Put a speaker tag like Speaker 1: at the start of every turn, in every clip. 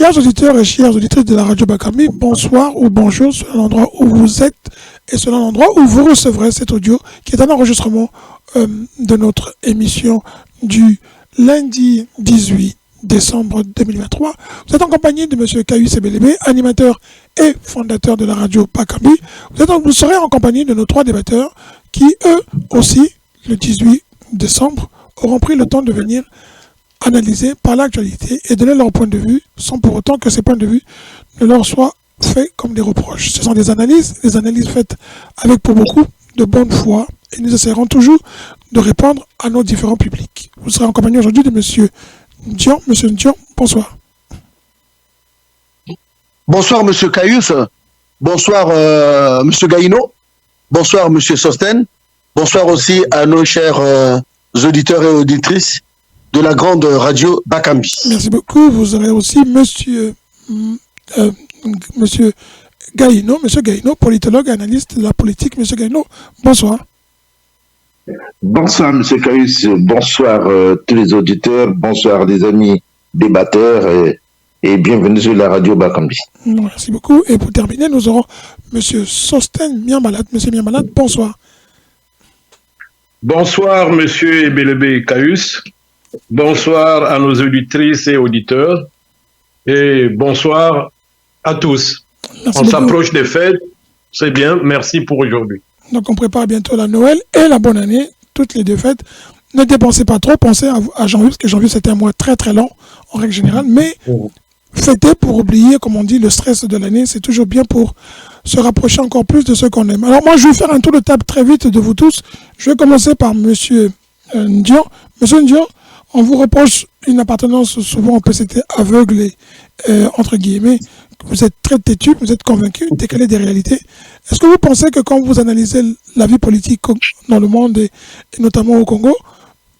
Speaker 1: Chers auditeurs et chères auditrices de la radio Bakami, bonsoir ou bonjour selon l'endroit où vous êtes et selon l'endroit où vous recevrez cet audio qui est un enregistrement de notre émission du lundi 18 décembre 2023. Vous êtes en compagnie de M. Caius Ebelebe, animateur et fondateur de la radio Bakami. Vous serez en compagnie de nos trois débatteurs qui, eux aussi, le 18 décembre, auront pris le temps de venir analyser par l'actualité et donner leur point de vue sans pour autant que ces points de vue ne leur soient faits comme des reproches. Ce sont des analyses faites avec pour beaucoup de bonne foi et nous essaierons toujours de répondre à nos différents publics. Vous serez en compagnie aujourd'hui de M. Ndion. M. Ndion, bonsoir.
Speaker 2: Bonsoir M. Caius, bonsoir M. Gaïno, bonsoir M. Sosten, bonsoir aussi à nos chers auditeurs et auditrices de la grande radio Bakami.
Speaker 1: Merci beaucoup. Vous aurez aussi Monsieur Gaïno, politologue, analyste de la politique. Monsieur Gaïno, bonsoir.
Speaker 3: Bonsoir Monsieur Caius, bonsoir tous les auditeurs, bonsoir les amis débatteurs et bienvenue sur la radio Bakami.
Speaker 1: Merci beaucoup. Et pour terminer, nous aurons Monsieur Sosten Miambalad. Monsieur Miambalad, bonsoir.
Speaker 4: Bonsoir Monsieur Ebelebe Caius. Bonsoir à nos auditrices et auditeurs et bonsoir à tous. On s'approche des fêtes, c'est bien, merci pour aujourd'hui.
Speaker 1: Donc on prépare bientôt la Noël et la bonne année, toutes les deux fêtes. Ne dépensez pas trop, pensez à janvier, parce que janvier c'était un mois très très long en règle générale, mais fêtez pour oublier, comme on dit, le stress de l'année, c'est toujours bien pour se rapprocher encore plus de ce qu'on aime. Alors moi je vais faire un tour de table très vite de vous tous. Je vais commencer par Monsieur Ndion. Monsieur Ndion, on vous reproche une appartenance souvent au PCT aveugle et, entre guillemets, vous êtes très têtu, vous êtes convaincu, décalé des réalités. Est-ce que vous pensez que quand vous analysez la vie politique dans le monde et notamment au Congo,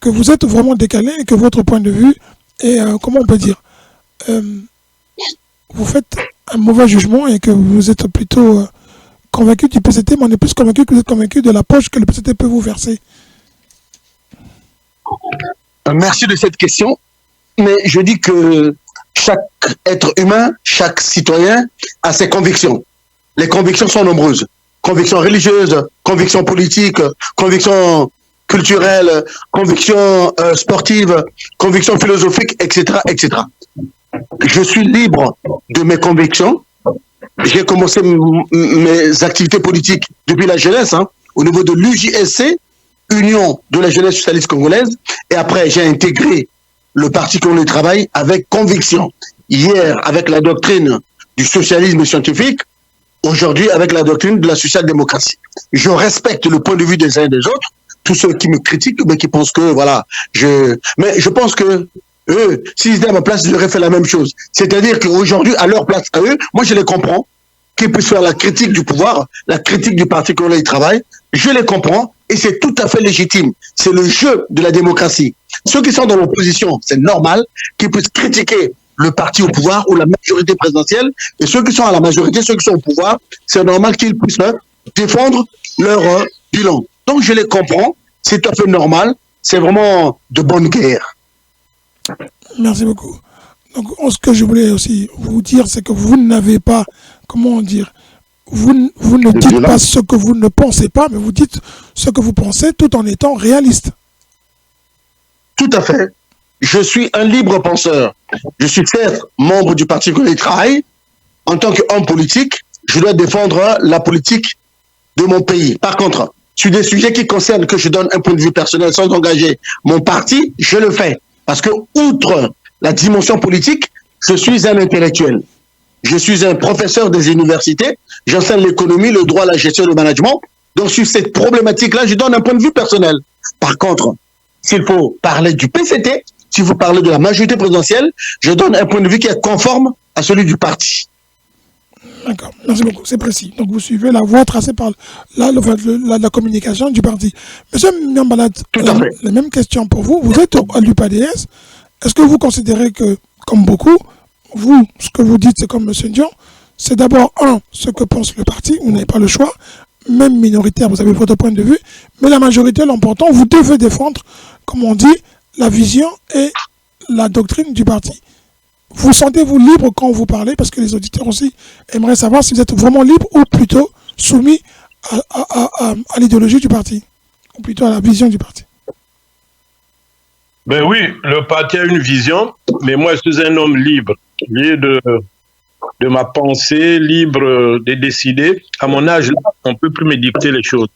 Speaker 1: que vous êtes vraiment décalé et que votre point de vue est, comment on peut dire, vous faites un mauvais jugement et que vous êtes plutôt convaincu du PCT, mais on est plus convaincu que vous êtes convaincu de la poche que le PCT peut vous verser?
Speaker 2: Merci de cette question, mais je dis que chaque être humain, chaque citoyen a ses convictions. Les convictions sont nombreuses. Convictions religieuses, convictions politiques, convictions culturelles, convictions sportives, convictions philosophiques, etc., etc. Je suis libre de mes convictions. J'ai commencé mes activités politiques depuis la jeunesse, au niveau de l'UJSC, Union de la jeunesse socialiste congolaise, et après j'ai intégré le Parti congolais du travail avec conviction. Hier avec la doctrine du socialisme scientifique, aujourd'hui avec la doctrine de la social-démocratie. Je respecte le point de vue des uns et des autres, tous ceux qui me critiquent, mais qui pensent que voilà, mais je pense que eux, s'ils étaient à ma place, ils auraient fait la même chose. C'est-à-dire qu'aujourd'hui, à leur place, à eux, moi je les comprends, qu'ils puissent faire la critique du pouvoir, la critique du Parti congolais du travail, je les comprends, et c'est tout à fait légitime. C'est le jeu de la démocratie. Ceux qui sont dans l'opposition, c'est normal qu'ils puissent critiquer le parti au pouvoir ou la majorité présidentielle, et ceux qui sont à la majorité, ceux qui sont au pouvoir, c'est normal qu'ils puissent défendre leur bilan. Donc je les comprends, c'est tout à fait normal, c'est vraiment de bonne guerre.
Speaker 1: Merci beaucoup. Donc ce que je voulais aussi vous dire, c'est que vous n'avez pas, comment dire, vous ne dites pas ce que vous ne pensez pas, mais vous dites ce que vous pensez tout en étant réaliste.
Speaker 2: Tout à fait. Je suis un libre penseur. Je suis certes membre du Parti congolais du travail. En tant qu'homme politique, je dois défendre la politique de mon pays. Par contre, sur des sujets qui concernent que je donne un point de vue personnel sans engager mon parti, je le fais. Parce que, outre la dimension politique, je suis un intellectuel. Je suis un professeur des universités, j'enseigne l'économie, le droit, la gestion, le management. Donc sur cette problématique-là, je donne un point de vue personnel. Par contre, s'il faut parler du PCT, s'il faut parler de la majorité présidentielle, je donne un point de vue qui est conforme à celui du parti.
Speaker 1: D'accord, merci beaucoup, c'est précis. Donc vous suivez la voie tracée par la communication du parti. Monsieur Miambalad, la même question pour vous. Vous êtes à l'UPADS. Est-ce que vous considérez que, comme beaucoup, vous, ce que vous dites, c'est comme M. Ndion, c'est d'abord, ce que pense le parti, vous n'avez pas le choix, même minoritaire, vous avez votre point de vue, mais la majorité l'emportant, vous devez défendre, comme on dit, la vision et la doctrine du parti. vous sentez-vous libre quand vous parlez, parce que les auditeurs aussi aimeraient savoir si vous êtes vraiment libre ou plutôt soumis à l'idéologie du parti, ou plutôt à la vision du parti.
Speaker 4: Ben oui, le parti a une vision, mais moi je suis un homme libre, libre de ma pensée, libre de décider. À mon âge, là, on ne peut plus me dicter les choses.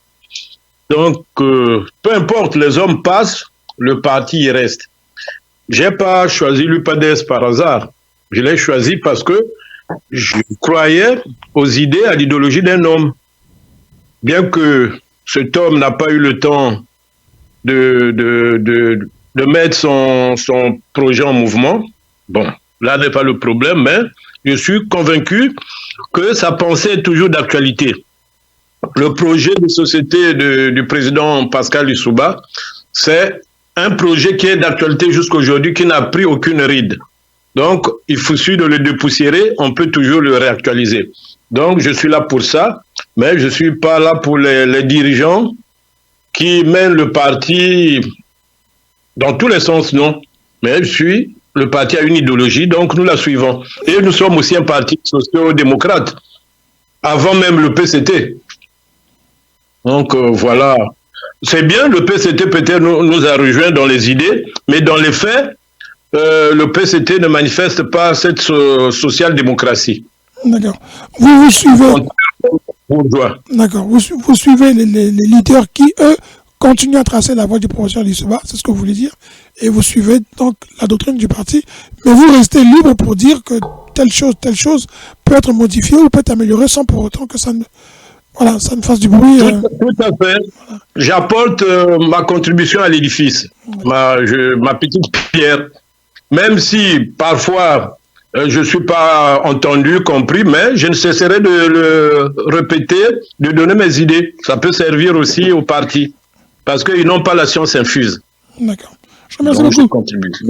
Speaker 4: Donc, peu importe, les hommes passent, le parti y reste. J'ai pas choisi l'UPADES par hasard. Je l'ai choisi parce que je croyais aux idées, à l'idéologie d'un homme. Bien que cet homme n'a pas eu le temps de mettre son projet en mouvement, bon, là n'est pas le problème, mais je suis convaincu que sa pensée est toujours d'actualité. Le projet de société du président Pascal Lissouba, c'est un projet qui est d'actualité jusqu'à aujourd'hui, qui n'a pris aucune ride. Donc, il suffit de le dépoussiérer, on peut toujours le réactualiser. Donc, je suis là pour ça, mais je ne suis pas là pour les dirigeants qui mènent le parti dans tous les sens, non. Mais le parti a une idéologie, donc nous la suivons. Et nous sommes aussi un parti social-démocrate, avant même le PCT. Donc, voilà. C'est bien, le PCT peut-être nous a rejoints dans les idées, mais dans les faits, le PCT ne manifeste pas cette social-démocratie.
Speaker 1: D'accord. Vous suivez.
Speaker 4: D'accord.
Speaker 1: Vous suivez les leaders qui, eux, continuent à tracer la voie du professeur Lissouba, c'est ce que vous voulez dire, et vous suivez donc la doctrine du parti, mais vous restez libre pour dire que telle chose peut être modifiée ou peut être améliorée sans pour autant que ça ne fasse du bruit.
Speaker 4: Tout à fait. Voilà. J'apporte ma contribution à l'édifice, ma petite pierre. Même si parfois je ne suis pas entendu, compris, mais je ne cesserai de le répéter, de donner mes idées. Ça peut servir aussi au parti, parce qu'ils n'ont pas la science infuse.
Speaker 1: D'accord. Je vous remercie beaucoup.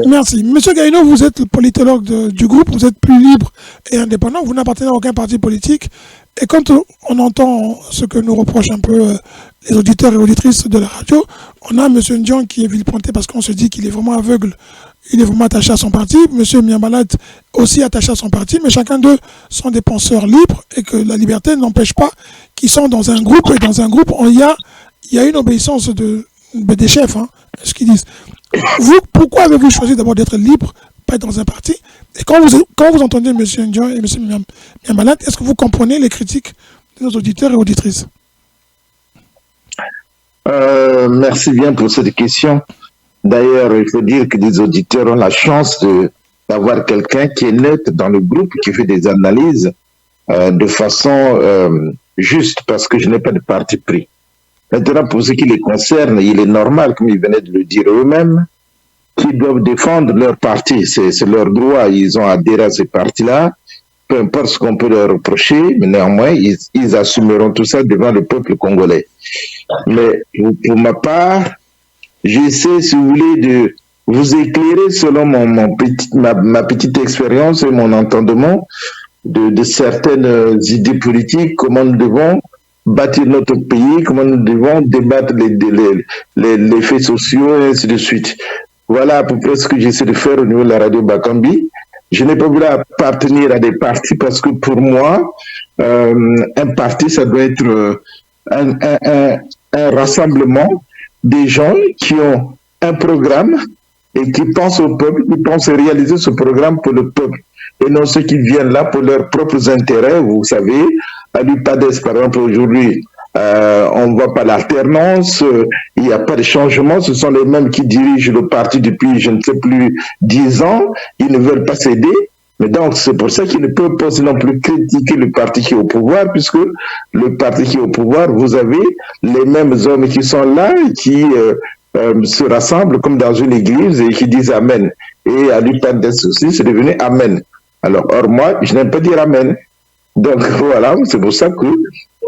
Speaker 1: Merci. Monsieur Gaïno, vous êtes le politologue du groupe, vous êtes plus libre et indépendant, vous n'appartenez à aucun parti politique. Et quand on entend ce que nous reprochent un peu les auditeurs et auditrices de la radio, on a M. Ndion qui est vilipendé parce qu'on se dit qu'il est vraiment aveugle, il est vraiment attaché à son parti. M. Miambalat aussi attaché à son parti, mais chacun d'eux sont des penseurs libres et que la liberté n'empêche pas qu'ils sont dans un groupe. Et dans un groupe, il y a une obéissance des chefs, ce qu'ils disent. Vous, pourquoi avez-vous choisi d'abord d'être libre, pas être dans un parti? Et quand vous entendez M. Ndion et M. Miambalat, est-ce que vous comprenez les critiques de nos auditeurs et auditrices?
Speaker 3: Merci bien pour cette question. D'ailleurs, il faut dire que les auditeurs ont la chance d'avoir quelqu'un qui est neutre dans le groupe, qui fait des analyses de façon juste, parce que je n'ai pas de parti pris. Maintenant, pour ce qui les concerne, il est normal, comme ils venaient de le dire eux-mêmes, qu'ils doivent défendre leur parti. C'est leur droit. Ils ont adhéré à ces partis-là. Peu importe ce qu'on peut leur reprocher, mais néanmoins, ils assumeront tout ça devant le peuple congolais. Mais pour ma part, j'essaie, si vous voulez, de vous éclairer selon ma petite expérience et mon entendement de certaines idées politiques, comment nous devons bâtir notre pays, comment nous devons débattre les faits sociaux, et ainsi de suite. Voilà à peu près ce que j'essaie de faire au niveau de la radio Bakambi. Je n'ai pas voulu appartenir à des partis parce que pour moi, un parti, ça doit être un rassemblement des gens qui ont un programme et qui pensent au peuple, qui pensent réaliser ce programme pour le peuple. Et non ceux qui viennent là pour leurs propres intérêts. Vous savez, à l'UPADES, par exemple, aujourd'hui, on ne voit pas l'alternance, il n'y a pas de changement, ce sont les mêmes qui dirigent le parti depuis, je ne sais plus, 10 ans, ils ne veulent pas céder, mais donc c'est pour ça qu'ils ne peuvent pas non plus critiquer le parti qui est au pouvoir, puisque le parti qui est au pouvoir, vous avez les mêmes hommes qui sont là, et qui se rassemblent comme dans une église et qui disent Amen. Et à l'UPADES aussi, c'est devenu Amen. Alors, or moi, je n'aime pas dire Amen. Donc voilà, c'est pour ça que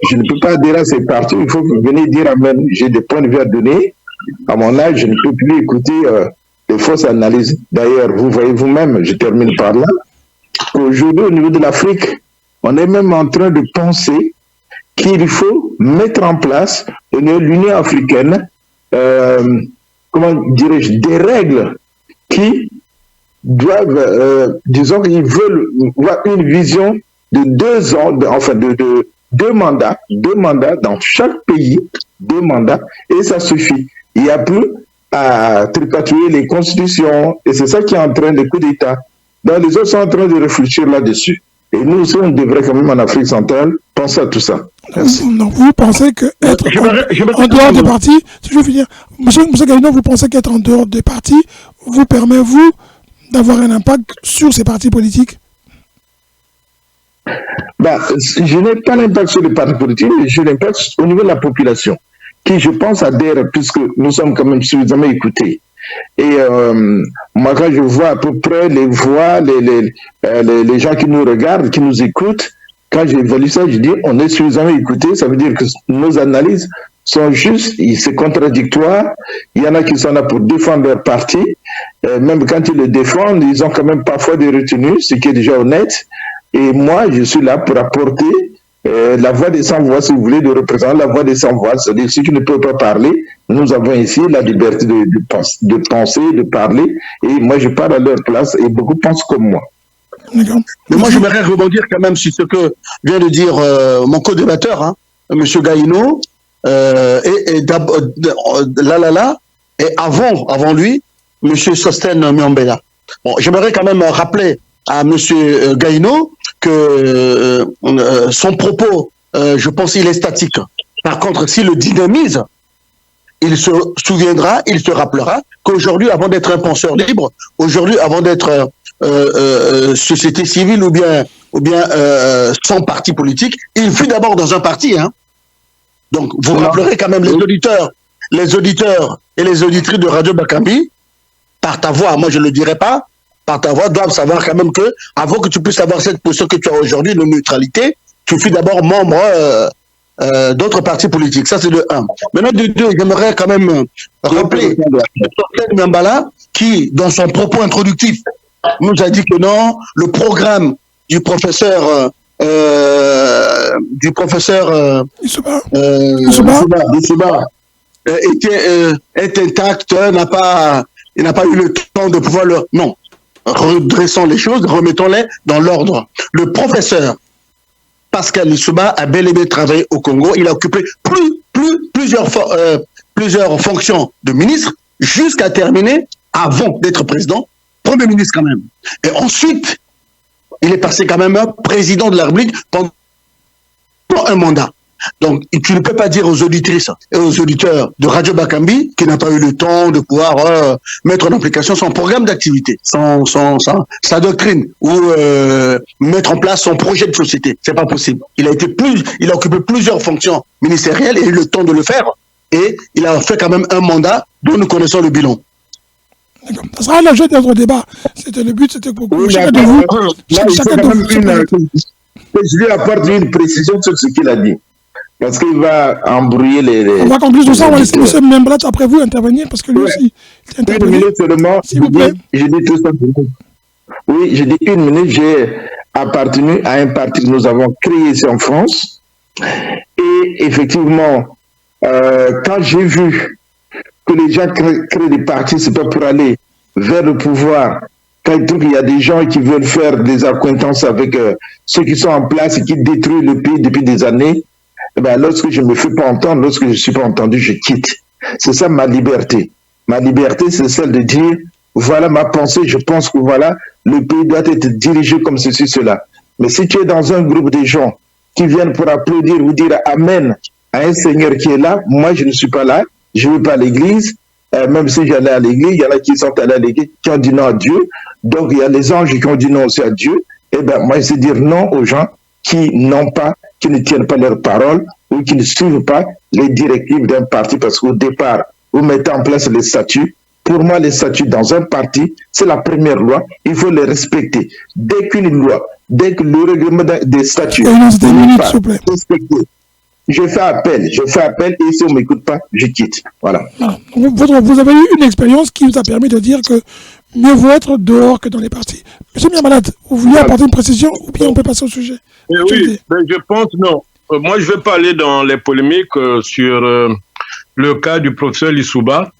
Speaker 3: je ne peux pas adhérer à ces partis. Il faut venir dire Amen. J'ai des points de vue à donner. À mon âge, je ne peux plus écouter des fausses analyses. D'ailleurs, vous voyez vous-même, je termine par là, aujourd'hui, au niveau de l'Afrique, on est même en train de penser qu'il faut mettre en place au niveau de l'Union africaine, comment dirais-je, des règles qui doivent, disons qu'ils veulent voir une vision de 2 ans, de 2 mandats dans chaque pays, 2 mandats, et ça suffit. Il n'y a plus à tripatouiller les constitutions, et c'est ça qui entraîne les coups d'État. Donc les autres sont en train de réfléchir là-dessus. Et nous aussi, on devrait quand même en Afrique centrale penser à tout ça. Merci.
Speaker 1: Donc vous pensez que être en dehors des partis, si je veux finir, Monsieur Gaïno, vous pensez qu'être en dehors des partis vous permet, vous, d'avoir un impact sur ces partis politiques?
Speaker 3: Je n'ai pas l'impact sur les partis politiques, mais j'ai l'impact au niveau de la population, qui, je pense, adhère, puisque nous sommes quand même suffisamment écoutés. Et moi, quand je vois à peu près les voix, les gens qui nous regardent, qui nous écoutent, quand j'évalue ça, je dis on est suffisamment écoutés, ça veut dire que nos analyses sont justes, c'est contradictoire. Il y en a qui sont là pour défendre leur parti. Même quand ils le défendent, ils ont quand même parfois des retenues, ce qui est déjà honnête. Et moi, je suis là pour apporter la voix des sans-voix, si vous voulez, de représenter la voix des sans-voix. C'est-à-dire ceux qui ne peuvent pas parler, nous avons ici la liberté de penser, de parler. Et moi, je parle à leur place et beaucoup pensent comme moi.
Speaker 2: Mais moi, j'aimerais rebondir quand même sur ce que vient de dire mon co-débatteur, hein, M. Gaïno, et avant lui, M. Sosten Miombela. Bon, j'aimerais quand même rappeler à M. Gaïno que son propos, je pense qu'il est statique. Par contre, s'il le dynamise, il se souviendra, il se rappellera qu'aujourd'hui, avant d'être un penseur libre, aujourd'hui, avant d'être société civile ou bien sans parti politique, il fut d'abord dans un parti. Hein. Donc, vous rappellerez quand même les auditeurs et les auditrices de Radio Bakambi, par ta voix, moi je ne le dirai pas, par ta voix, doivent savoir quand même que, avant que tu puisses avoir cette position que tu as aujourd'hui de neutralité, tu fus d'abord membre d'autres partis politiques. Ça, c'est de 1. Maintenant, de 2, j'aimerais quand même rappeler Sosten Miombela qui, dans son propos introductif, nous a dit que non, le programme du professeur Issouba est intact, il n'a pas eu le temps de pouvoir le... Non, redressons les choses, remettons-les dans l'ordre. Le professeur Pascal Issouba a bel et bien travaillé au Congo. Il a occupé plusieurs fonctions de ministre jusqu'à terminer, avant d'être président, Premier ministre quand même. Et ensuite, il est passé quand même président de la République pendant un mandat. Donc, tu ne peux pas dire aux auditrices et aux auditeurs de Radio Bakambi qu'il n'a pas eu le temps de pouvoir mettre en application son programme d'activité, sa doctrine ou mettre en place son projet de société. C'est pas possible. Il a occupé plusieurs fonctions ministérielles et a eu le temps de le faire. Et il a fait quand même un mandat dont nous connaissons le bilan.
Speaker 1: Ça sera l'objet de notre débat. C'était le but, c'était pour chacun de vous.
Speaker 3: Je lui apporte une précision sur ce qu'il a dit. Parce qu'il va embrouiller les...
Speaker 1: On va conclure tout ça, on va laisser M. Miombela après vous intervenir, parce que lui aussi, c'est intervenu.
Speaker 3: 1 minute seulement,
Speaker 1: s'il vous plaît.
Speaker 3: Je dis tout ça. Oui, je dis 1 minute, j'ai appartenu à un parti que nous avons créé ici en France. Et effectivement, quand j'ai vu que les gens créent des partis, c'est pas pour aller vers le pouvoir. Quand ils trouvent qu'il y a des gens qui veulent faire des accointances avec ceux qui sont en place et qui détruisent le pays depuis des années, eh bien, lorsque je ne me fais pas entendre, lorsque je ne suis pas entendu, je quitte. C'est ça ma liberté. Ma liberté, c'est celle de dire, voilà ma pensée, je pense que voilà, le pays doit être dirigé comme ceci, cela. Mais si tu es dans un groupe de gens qui viennent pour applaudir ou dire Amen à un Seigneur qui est là, moi je ne suis pas là, je ne vais pas à l'église, même si j'allais à l'église, il y en a qui sont allés à l'église, qui ont dit non à Dieu, donc il y a les anges qui ont dit non aussi à Dieu, et bien moi je sais dire non aux gens qui n'ont pas, qui ne tiennent pas leurs paroles ou qui ne suivent pas les directives d'un parti, parce qu'au départ, vous mettez en place les statuts. Pour moi, les statuts dans un parti, c'est la première loi, il faut les respecter. Dès qu'une loi, dès que le règlement des statuts n'est pas respecté, je fais appel, et si on ne m'écoute pas, je quitte. Voilà.
Speaker 1: Ah, vous avez eu une expérience qui vous a permis de dire que mieux vaut être dehors que dans les partis. Monsieur Miombela, vous vouliez apporter une précision ou bien on peut passer au sujet?
Speaker 4: Oui, ben je pense non. Moi, je ne vais pas aller dans les polémiques sur le cas du professeur Issouba.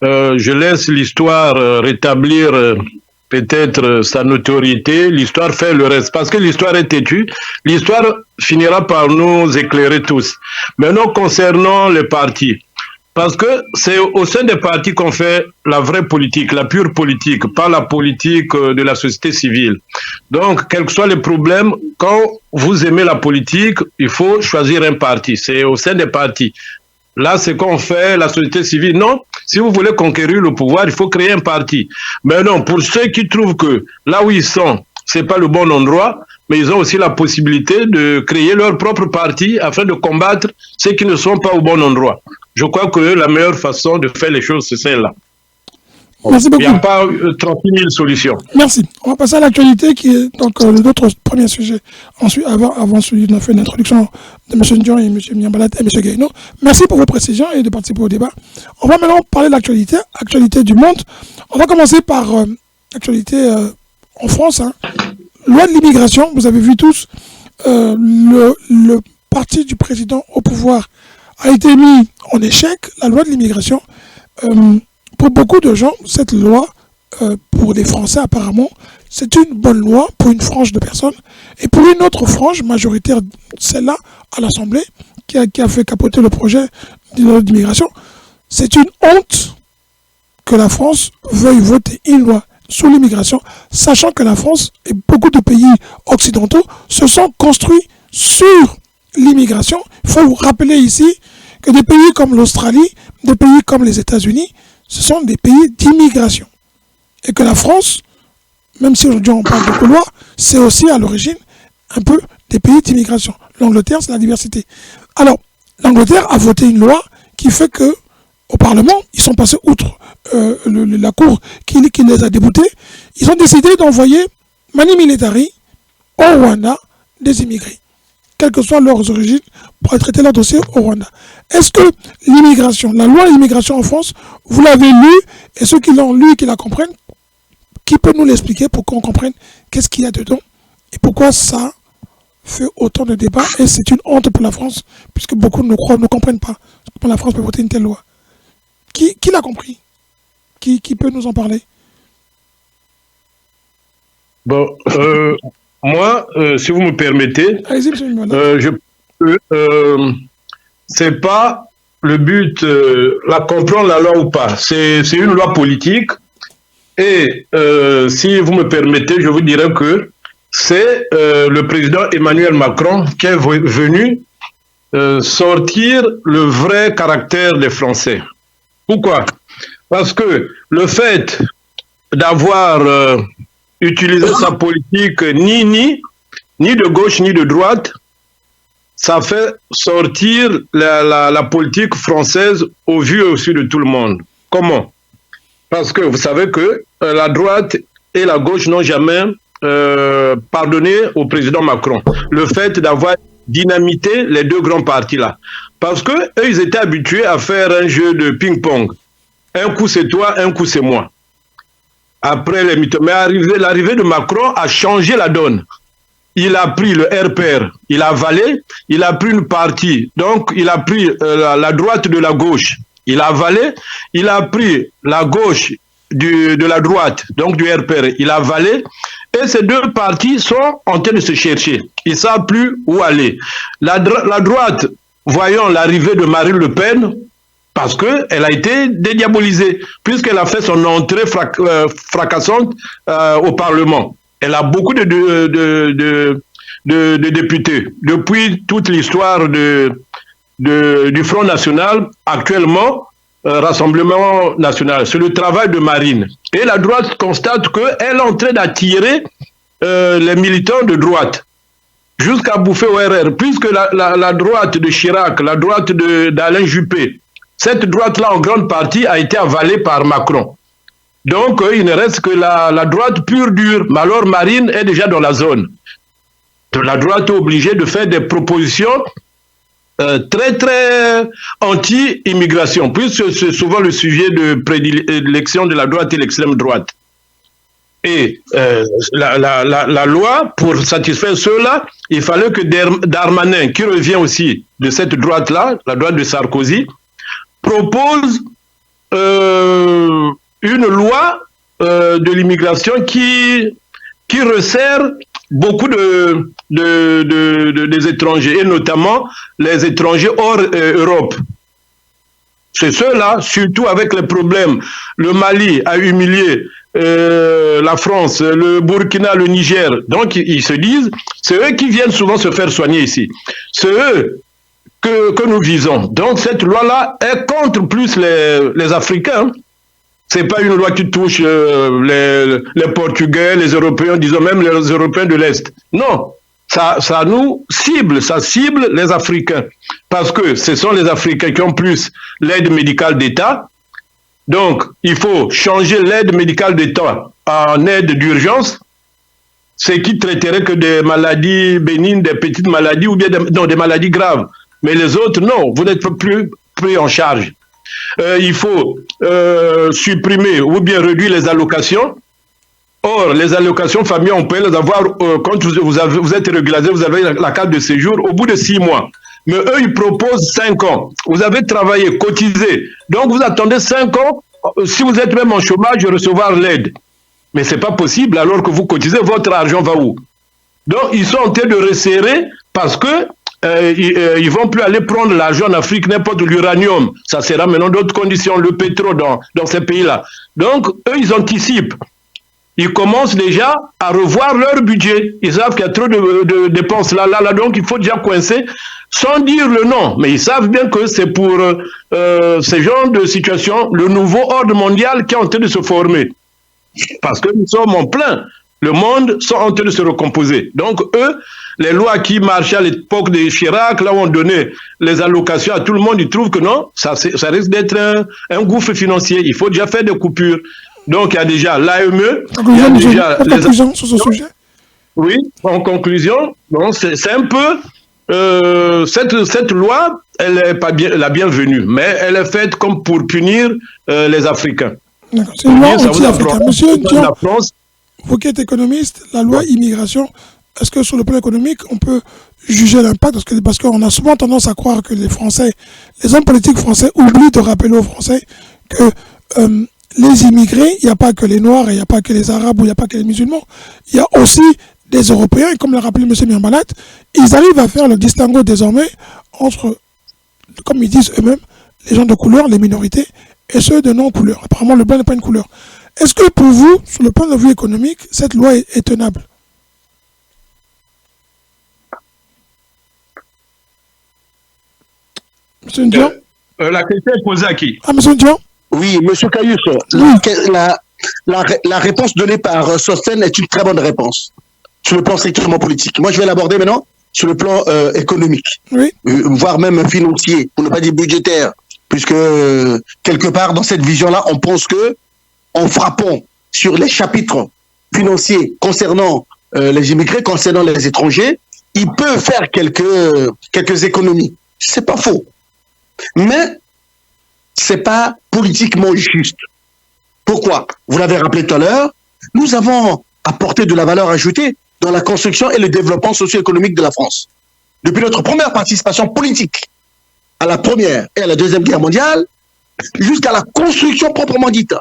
Speaker 4: Je laisse l'histoire rétablir peut-être sa notoriété, l'histoire fait le reste. Parce que l'histoire est têtue, l'histoire finira par nous éclairer tous. Maintenant, concernant les partis, parce que c'est au sein des partis qu'on fait la vraie politique, la pure politique, pas la politique de la société civile. Donc, quels que soient les problèmes, quand vous aimez la politique, il faut choisir un parti. C'est au sein des partis. Là, c'est qu'on fait la société civile. Non, si vous voulez conquérir le pouvoir, il faut créer un parti. Mais non, pour ceux qui trouvent que là où ils sont, c'est pas le bon endroit, mais ils ont aussi la possibilité de créer leur propre parti afin de combattre ceux qui ne sont pas au bon endroit. Je crois que la meilleure façon de faire les choses, c'est celle-là.
Speaker 1: Merci beaucoup.
Speaker 4: Il n'y a pas 30 000 solutions.
Speaker 1: Merci. On va passer à l'actualité qui est donc l'autre premier sujet. Ensuite, avant celui de fait l'introduction de M. Ndion et M. Miambalat et M. Guéino. Merci pour vos précisions et de participer au débat. On va maintenant parler de l'actualité, actualité du monde. On va commencer par l'actualité en France. Loi de l'immigration, vous avez vu tous, le parti du président au pouvoir a été mis en échec, la loi de l'immigration. Pour beaucoup de gens, cette loi, pour les Français apparemment, c'est une bonne loi pour une frange de personnes. Et pour une autre frange majoritaire, celle-là, à l'Assemblée, qui a fait capoter le projet de loi d'immigration, c'est une honte que la France veuille voter une loi sur l'immigration, sachant que la France et beaucoup de pays occidentaux se sont construits sur l'immigration. Il faut vous rappeler ici que des pays comme l'Australie, des pays comme les États-Unis, ce sont des pays d'immigration. Et que la France, même si aujourd'hui on parle de couloir, c'est aussi à l'origine un peu des pays d'immigration. L'Angleterre, c'est la diversité. Alors, l'Angleterre a voté une loi qui fait que, au Parlement, ils sont passés outre la Cour qui les a déboutés. Ils ont décidé d'envoyer Mani Militari au Rwanda des immigrés, quelles que soient leurs origines, pour traiter leur dossier au Rwanda. Est-ce que l'immigration, la loi d'immigration en France, vous l'avez lue, et ceux qui l'ont lue et qui la comprennent, qui peut nous l'expliquer pour qu'on comprenne qu'est-ce qu'il y a dedans et pourquoi ça fait autant de débats et c'est une honte pour la France, puisque beaucoup ne comprennent pas comment la France peut voter une telle loi. Qui l'a compris? Qui peut nous en parler?
Speaker 4: Bon, moi, si vous me permettez, c'est pas le but, comprendre la loi ou pas. C'est une loi politique. Et si vous me permettez, je vous dirais que c'est le président Emmanuel Macron qui est venu sortir le vrai caractère des Français. Pourquoi? Parce que le fait d'avoir utilisé sa politique ni de gauche ni de droite, ça fait sortir la politique française au vu et au su de tout le monde. Comment? Parce que vous savez que la droite et la gauche n'ont jamais pardonné au président Macron le fait d'avoir dynamité les deux grands partis-là. Parce que eux, ils étaient habitués à faire un jeu de ping-pong. Un coup c'est toi, un coup c'est moi. Après les mythos. Mais l'arrivée de Macron a changé la donne. Il a pris le RPR, il a avalé, il a pris une partie. Donc, il a pris la droite de la gauche. Il a avalé, il a pris la gauche de la droite, donc du RPR, il a avalé. Et ces deux partis sont en train de se chercher. Ils ne savent plus où aller. La droite, voyant l'arrivée de Marine Le Pen, parce qu'elle a été dédiabolisée, puisqu'elle a fait son entrée fracassante au Parlement. Elle a beaucoup de députés. Depuis toute l'histoire du Front National, actuellement, Rassemblement National. C'est le travail de Marine. Et la droite constate qu'elle est en train d'attirer les militants de droite jusqu'à bouffer au RR, puisque la droite de Chirac, la droite d'Alain Juppé, cette droite-là, en grande partie, a été avalée par Macron. Donc, il ne reste que la droite pure dure. Mais alors, Marine est déjà dans la zone. La droite est obligée de faire des propositions très, très anti-immigration, puisque c'est souvent le sujet de prédilection de la droite et l'extrême droite. Et la loi, pour satisfaire ceux-là, il fallait que Darmanin, qui revient aussi de cette droite-là, la droite de Sarkozy, propose une loi de l'immigration qui resserre beaucoup des étrangers, et notamment les étrangers hors Europe. C'est ceux-là, surtout avec les problèmes. Le Mali a humilié la France, le Burkina, le Niger. Donc, ils se disent, c'est eux qui viennent souvent se faire soigner ici. C'est eux que nous visons. Donc, cette loi-là est contre plus les Africains. C'est pas une loi qui touche les Portugais, les Européens, disons même les Européens de l'Est. Non, ça nous cible, ça cible les Africains. Parce que ce sont les Africains qui ont plus l'aide médicale d'État. Donc, il faut changer l'aide médicale d'État en aide d'urgence, ce qui traiterait que des maladies bénignes, des petites maladies ou bien des maladies graves. Mais les autres, non, vous n'êtes plus pris en charge. Il faut supprimer ou bien réduire les allocations. Or, les allocations familiales, on peut les avoir quand vous êtes régularisé, vous avez la carte de séjour au bout de 6 mois. Mais eux, ils proposent 5 ans. Vous avez travaillé, cotisé. Donc, vous attendez 5 ans. Si vous êtes même en chômage, recevoir l'aide. Mais ce n'est pas possible alors que vous cotisez, votre argent va où? Donc, ils sont en train de resserrer parce que ils vont plus aller prendre l'argent en Afrique, n'importe l'uranium. Ça sera maintenant d'autres conditions, le pétrole dans ces pays-là. Donc, eux, ils anticipent. Ils commencent déjà à revoir leur budget. Ils savent qu'il y a trop de dépenses là. Donc, il faut déjà coincer sans dire le nom. Mais ils savent bien que c'est pour ce genre de situation, le nouveau ordre mondial qui est en train de se former. Parce que nous sommes en plein. Le monde sont en train de se recomposer. Donc, eux, les lois qui marchaient à l'époque de Chirac, là où on donnait les allocations à tout le monde, ils trouvent que non, ça risque d'être un gouffre financier. Il faut déjà faire des coupures. Donc, il y a déjà l'AME, il y a déjà les
Speaker 1: conclusion sur ce sujet.
Speaker 4: Oui, en conclusion, bon, c'est un peu cette loi, elle n'est pas bien la bienvenue, mais elle est faite comme pour punir les Africains.
Speaker 1: C'est une loi anti-africaine. Monsieur Dion, vous qui êtes économiste, la loi immigration, est-ce que sur le plan économique, on peut juger l'impact? Parce qu'on a souvent tendance à croire que les Français, les hommes politiques français oublient de rappeler aux Français que les immigrés, il n'y a pas que les Noirs, il n'y a pas que les Arabes ou il n'y a pas que les musulmans. Il y a aussi des Européens, et comme l'a rappelé M. Miambalat, ils arrivent à faire le distinguo désormais entre, comme ils disent eux-mêmes, les gens de couleur, les minorités, et ceux de non-couleur. Apparemment, le blanc n'est pas une couleur. Est-ce que pour vous, sur le plan de vue économique, cette loi est tenable? Monsieur Ndian?
Speaker 4: La question est posée à qui?
Speaker 1: Ah, Monsieur Ndian?
Speaker 2: Oui, Monsieur Caius, la réponse donnée par Sostène est une très bonne réponse sur le plan strictement politique. Moi, je vais l'aborder maintenant sur le plan économique,
Speaker 1: oui.
Speaker 2: Voire même financier, pour ne pas dire budgétaire, puisque quelque part dans cette vision-là, on pense que en frappant sur les chapitres financiers concernant les immigrés, concernant les étrangers, il peut faire quelques économies. C'est pas faux, mais c'est pas politiquement juste. Pourquoi? Vous l'avez rappelé tout à l'heure, nous avons apporté de la valeur ajoutée dans la construction et le développement socio-économique de la France. Depuis notre première participation politique à la Première et à la Deuxième Guerre mondiale, jusqu'à la construction proprement dite,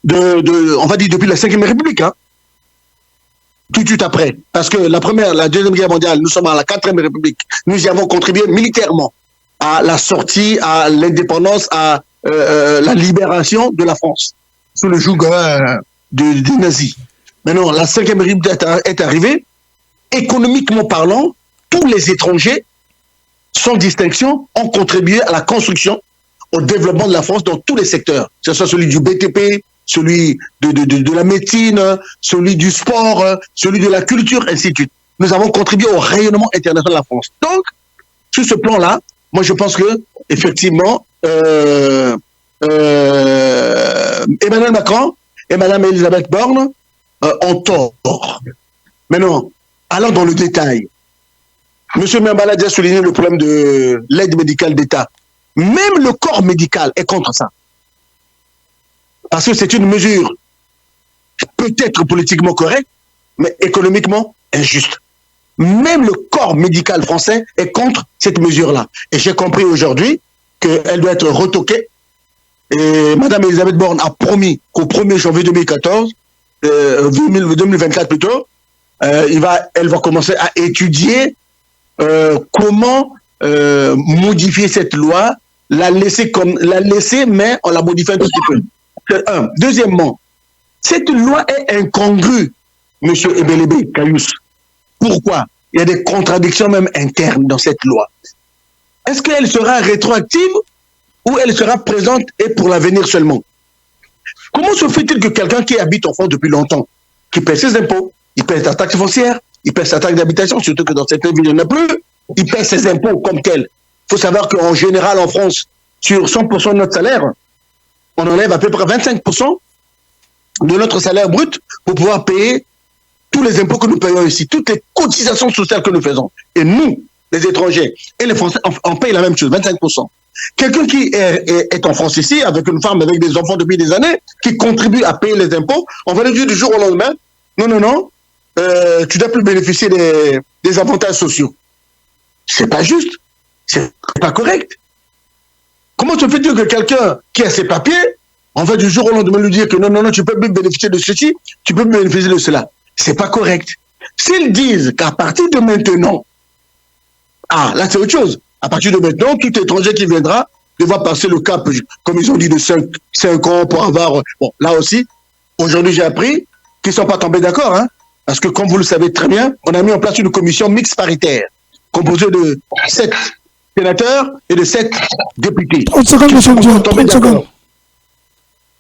Speaker 2: on va dire depuis la Cinquième République, hein, tout de suite après. Parce que la Deuxième Guerre mondiale, nous sommes à la Quatrième République, nous y avons contribué militairement à la sortie, à l'indépendance, à la libération de la France sous le joug des nazis. Maintenant, la Cinquième République est arrivée. Économiquement parlant, tous les étrangers, sans distinction, ont contribué à la construction, au développement de la France dans tous les secteurs, que ce soit celui du BTP, celui de la médecine, celui du sport, celui de la culture, ainsi de suite. Nous avons contribué au rayonnement international de la France. Donc, sur ce plan-là, moi, je pense que effectivement, Emmanuel Macron et Mme Elisabeth Borne ont tort. Maintenant, allons dans le détail. M. Miambalat a souligné le problème de l'aide médicale d'État. Même le corps médical est contre ça. Parce que c'est une mesure peut-être politiquement correcte, mais économiquement injuste. Même le corps médical français est contre cette mesure-là. Et j'ai compris aujourd'hui qu'elle doit être retoquée Et Madame Elisabeth Borne a promis qu'au 1er janvier 2024 plutôt, elle va commencer à étudier comment modifier cette loi, la laisser, mais on la modifie un tout petit peu. C'est un. Deuxièmement, cette loi est incongrue, M. Ebelebe Kayous. Pourquoi? Il y a des contradictions même internes dans cette loi. Est-ce qu'elle sera rétroactive ou elle sera présente et pour l'avenir seulement? Comment se fait-il que quelqu'un qui habite en France depuis longtemps, qui paie ses impôts, il paie sa taxe foncière, il paie sa taxe d'habitation, surtout que dans certaines villes il n'y en a plus, il paie ses impôts comme tel. Il faut savoir qu'en général en France, sur 100% de notre salaire, on enlève à peu près 25% de notre salaire brut pour pouvoir payer tous les impôts que nous payons ici, toutes les cotisations sociales que nous faisons. Et nous, les étrangers et les Français, on paye la même chose, 25%. Quelqu'un qui est en France ici, avec une femme, avec des enfants depuis des années, qui contribue à payer les impôts, on va lui dire du jour au lendemain, non, tu dois plus bénéficier des avantages sociaux. C'est pas juste, c'est pas correct. Comment se fait-il que quelqu'un qui a ses papiers, on va du jour au lendemain lui dire que non, tu peux plus bénéficier de ceci, tu peux plus bénéficier de cela. C'est pas correct. S'ils disent qu'à partir de maintenant, là c'est autre chose. À partir de maintenant, tout étranger qui viendra devra passer le cap, comme ils ont dit, de 5 ans pour avoir... Bon, là aussi, aujourd'hui j'ai appris qu'ils ne sont pas tombés d'accord, hein, parce que comme vous le savez très bien, on a mis en place une commission mixte paritaire, composée de 7 sénateurs et de 7 députés.
Speaker 1: 30 secondes, monsieur Dieu, 30 secondes.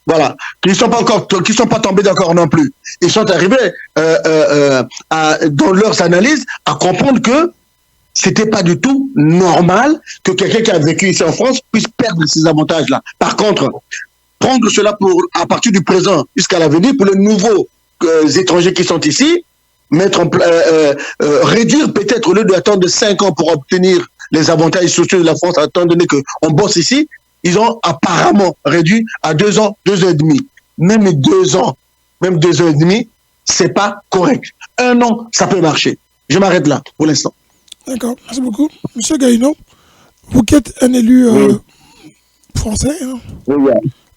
Speaker 2: Voilà, qui ne sont pas tombés d'accord non plus. Ils sont arrivés dans leurs analyses à comprendre que c'était pas du tout normal que quelqu'un qui a vécu ici en France puisse perdre ces avantages-là. Par contre, prendre cela à partir du présent jusqu'à l'avenir pour les nouveaux étrangers qui sont ici, réduire peut-être au lieu d'attendre 5 ans pour obtenir les avantages sociaux de la France, étant donné qu'on bosse ici, ils ont apparemment réduit à 2 ans, 2 ans et demi. Même 2 ans, même 2 ans et demi, c'est pas correct. 1 an, ça peut marcher. Je m'arrête là pour l'instant.
Speaker 1: D'accord, merci beaucoup. Monsieur Gaïno, vous qui êtes un élu français, hein.
Speaker 3: Oui.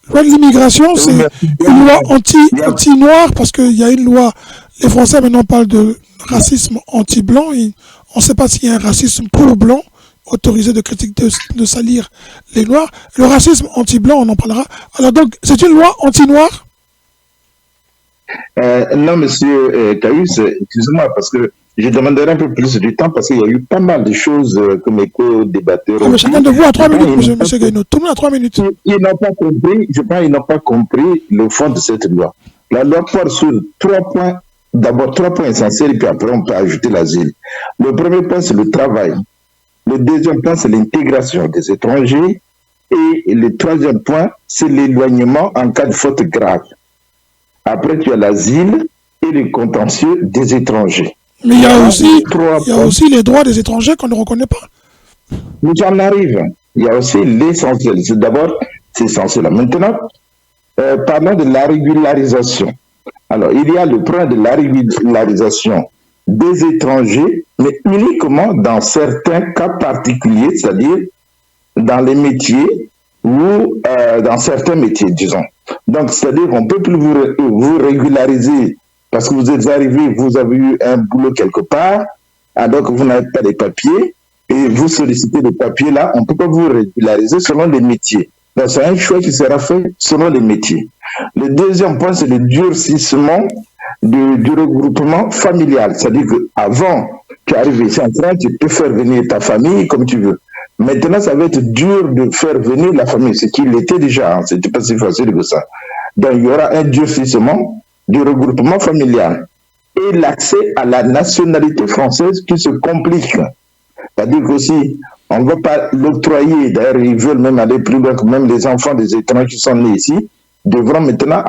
Speaker 1: La loi de l'immigration, c'est une loi anti-noir, parce qu'il y a une loi, les Français maintenant parlent de racisme anti-blanc, et on ne sait pas s'il y a un racisme pro-blanc, autorisé de critique de salir les noirs. Le racisme anti-blanc, on en parlera. Alors donc, c'est une loi anti-noir?
Speaker 3: Non, monsieur Kayous, excusez-moi, parce que je demanderai un peu plus du temps, parce qu'il y a eu pas mal de choses que mes co-débatteurs
Speaker 1: ont dit. Chacun de vous à 3 minutes, monsieur Gaïno. Tout le monde à 3 minutes.
Speaker 3: Ils n'ont pas compris, je pense qu'ils n'ont pas compris le fond de cette loi. La loi porte sur 3 points, d'abord 3 points essentiels, et puis après on peut ajouter l'asile. Le premier point, c'est le travail. Le deuxième point, c'est l'intégration des étrangers. Et le troisième point, c'est l'éloignement en cas de faute grave. Après, tu as l'asile et le contentieux des étrangers.
Speaker 1: Mais il y a aussi les droits des étrangers qu'on ne reconnaît pas.
Speaker 3: Mais j'en arrive. Il y a aussi l'essentiel. D'abord, c'est essentiel. Maintenant, parlons de la régularisation. Alors, il y a le point de la régularisation des étrangers, mais uniquement dans certains cas particuliers, c'est-à-dire dans les métiers ou dans certains métiers, disons. Donc, c'est-à-dire qu'on ne peut plus vous régulariser parce que vous êtes arrivé, vous avez eu un boulot quelque part, alors que vous n'avez pas les papiers, et vous sollicitez les papiers là, on ne peut pas vous régulariser selon les métiers. Donc, c'est un choix qui sera fait selon les métiers. Le deuxième point, c'est le durcissement du regroupement familial. C'est-à-dire qu'avant, tu arrives ici en France, tu peux faire venir ta famille comme tu veux. Maintenant, ça va être dur de faire venir la famille, ce qu'il était déjà, hein. C'était pas si facile que ça. Donc, il y aura un durcissement du regroupement familial et l'accès à la nationalité française qui se complique. C'est-à-dire qu'aussi, on ne va pas l'octroyer, d'ailleurs, ils veulent même aller plus loin que même les enfants des étrangers qui sont nés ici, devront maintenant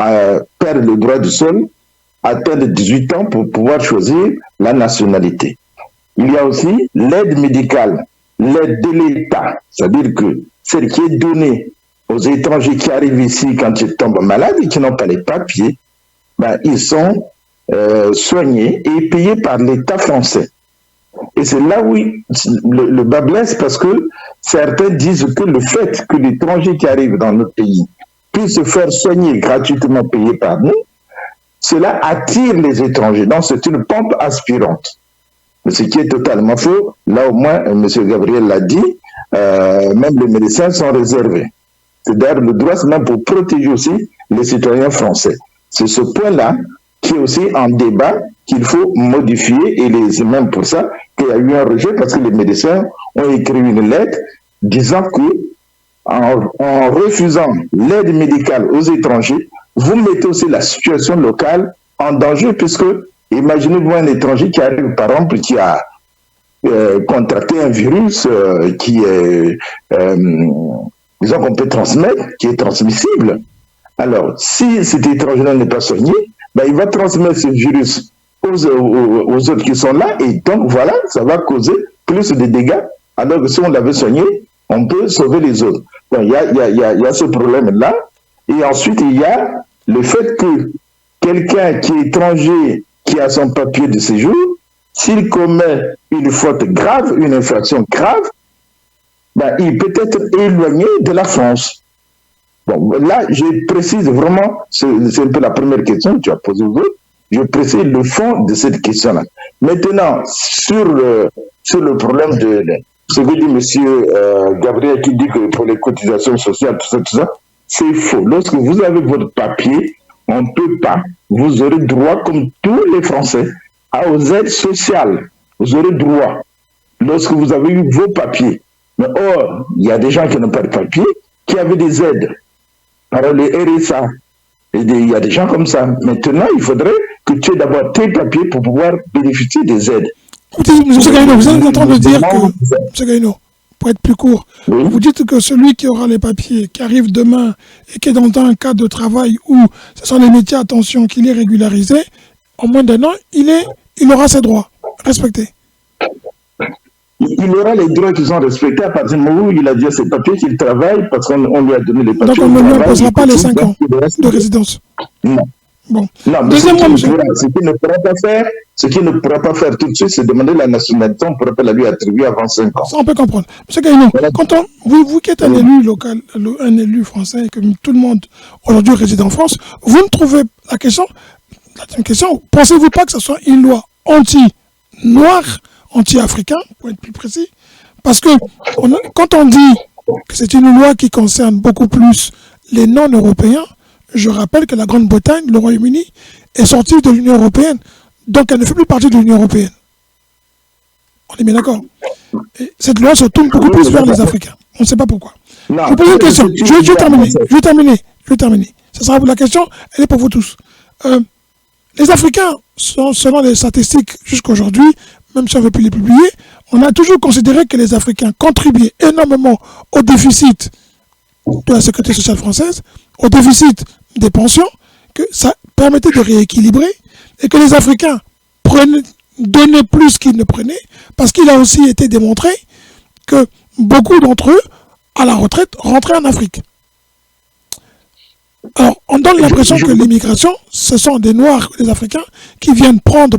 Speaker 3: perdre le droit du sol, atteindre 18 ans pour pouvoir choisir la nationalité. Il y a aussi l'aide médicale, l'aide de l'État, c'est-à-dire que celle qui est donnée aux étrangers qui arrivent ici quand ils tombent malades et qui n'ont pas les papiers, ils sont soignés et payés par l'État français. Et c'est là où le bas blesse, parce que certains disent que le fait que l'étranger qui arrive dans notre pays puissent se faire soigner gratuitement payés par nous, cela attire les étrangers. Donc, c'est une pompe aspirante. Ce qui est totalement faux. Là, au moins, M. Gabriel l'a dit, même les médecins sont réservés. C'est d'ailleurs le droit, c'est même pour protéger aussi les citoyens français. C'est ce point-là qui est aussi en débat qu'il faut modifier, et c'est même pour ça qu'il y a eu un rejet, parce que les médecins ont écrit une lettre disant que en refusant l'aide médicale aux étrangers, vous mettez aussi la situation locale en danger, puisque imaginez-vous un étranger qui arrive, par exemple, qui a contracté un virus qui est, disons qu'on peut transmettre, qui est transmissible. Alors, si cet étranger n'est pas soigné, ben, il va transmettre ce virus aux autres qui sont là, et donc voilà, ça va causer plus de dégâts, alors que si on l'avait soigné, on peut sauver les autres. Donc, il y a ce problème-là, et ensuite, il y a le fait que quelqu'un qui est étranger, qui a son papier de séjour, s'il commet une faute grave, une infraction grave, ben, il peut être éloigné de la France. Bon, là, je précise vraiment, c'est un peu la première question que tu as posée, je précise le fond de cette question-là. Maintenant, sur le problème de ce que dit M. Gabriel, qui dit que pour les cotisations sociales, tout ça, c'est faux. Lorsque vous avez votre papier, on ne peut pas, vous aurez droit, comme tous les Français, aux aides sociales. Vous aurez droit lorsque vous avez eu vos papiers. Mais or, il y a des gens qui n'ont pas de papier, qui avaient des aides. Alors les RSA, il y a des gens comme ça. Maintenant, il faudrait que tu aies d'abord tes papiers pour pouvoir bénéficier des aides.
Speaker 1: M. Gaïno, vous êtes en train de dire que, M. Gaïno, pour être plus court, oui, vous dites que celui qui aura les papiers, qui arrive demain et qui est dans un cadre de travail où ce sont les métiers, attention, qu'il est régularisé, en moins d'un an, il aura ses droits respectés.
Speaker 3: Il aura les droits qui sont respectés à partir du moment où il a déjà ses papiers, qu'il travaille, parce qu'on lui a donné les papiers.
Speaker 1: Donc on ne lui imposera pas les 5 ans de résidence.
Speaker 3: Non.
Speaker 1: Bon.
Speaker 3: Non, mais ce qu'il ne pourra pas faire tout de suite, c'est demander la nationalité. On ne pourra pas la lui attribuer avant 5 ans.
Speaker 1: Ça, on peut comprendre. M. Gaïno, vous qui êtes un élu local, un élu français, et que tout le monde aujourd'hui réside en France, vous ne trouvez la question, pensez-vous pas que ce soit une loi anti-noire, anti-africain, pour être plus précis? Parce que quand on dit que c'est une loi qui concerne beaucoup plus les non-européens, je rappelle que la Grande-Bretagne, le Royaume-Uni, est sorti de l'Union européenne. Donc elle ne fait plus partie de l'Union européenne. On est bien d'accord. Cette loi se tourne beaucoup plus vers les Africains. On ne sait pas pourquoi. Non, je vous pose une question. Je vais terminer. Ça sera la question, elle est pour vous tous. Les Africains, selon les statistiques jusqu'aujourd'hui, même si on ne veut plus les publier, on a toujours considéré que les Africains contribuaient énormément au déficit de la sécurité sociale française, au déficit des pensions, que ça permettait de rééquilibrer, et que les Africains donnaient plus qu'ils ne prenaient, parce qu'il a aussi été démontré que beaucoup d'entre eux, à la retraite, rentraient en Afrique. Alors, on donne l'impression que l'immigration, ce sont des Noirs, des Africains, qui viennent prendre,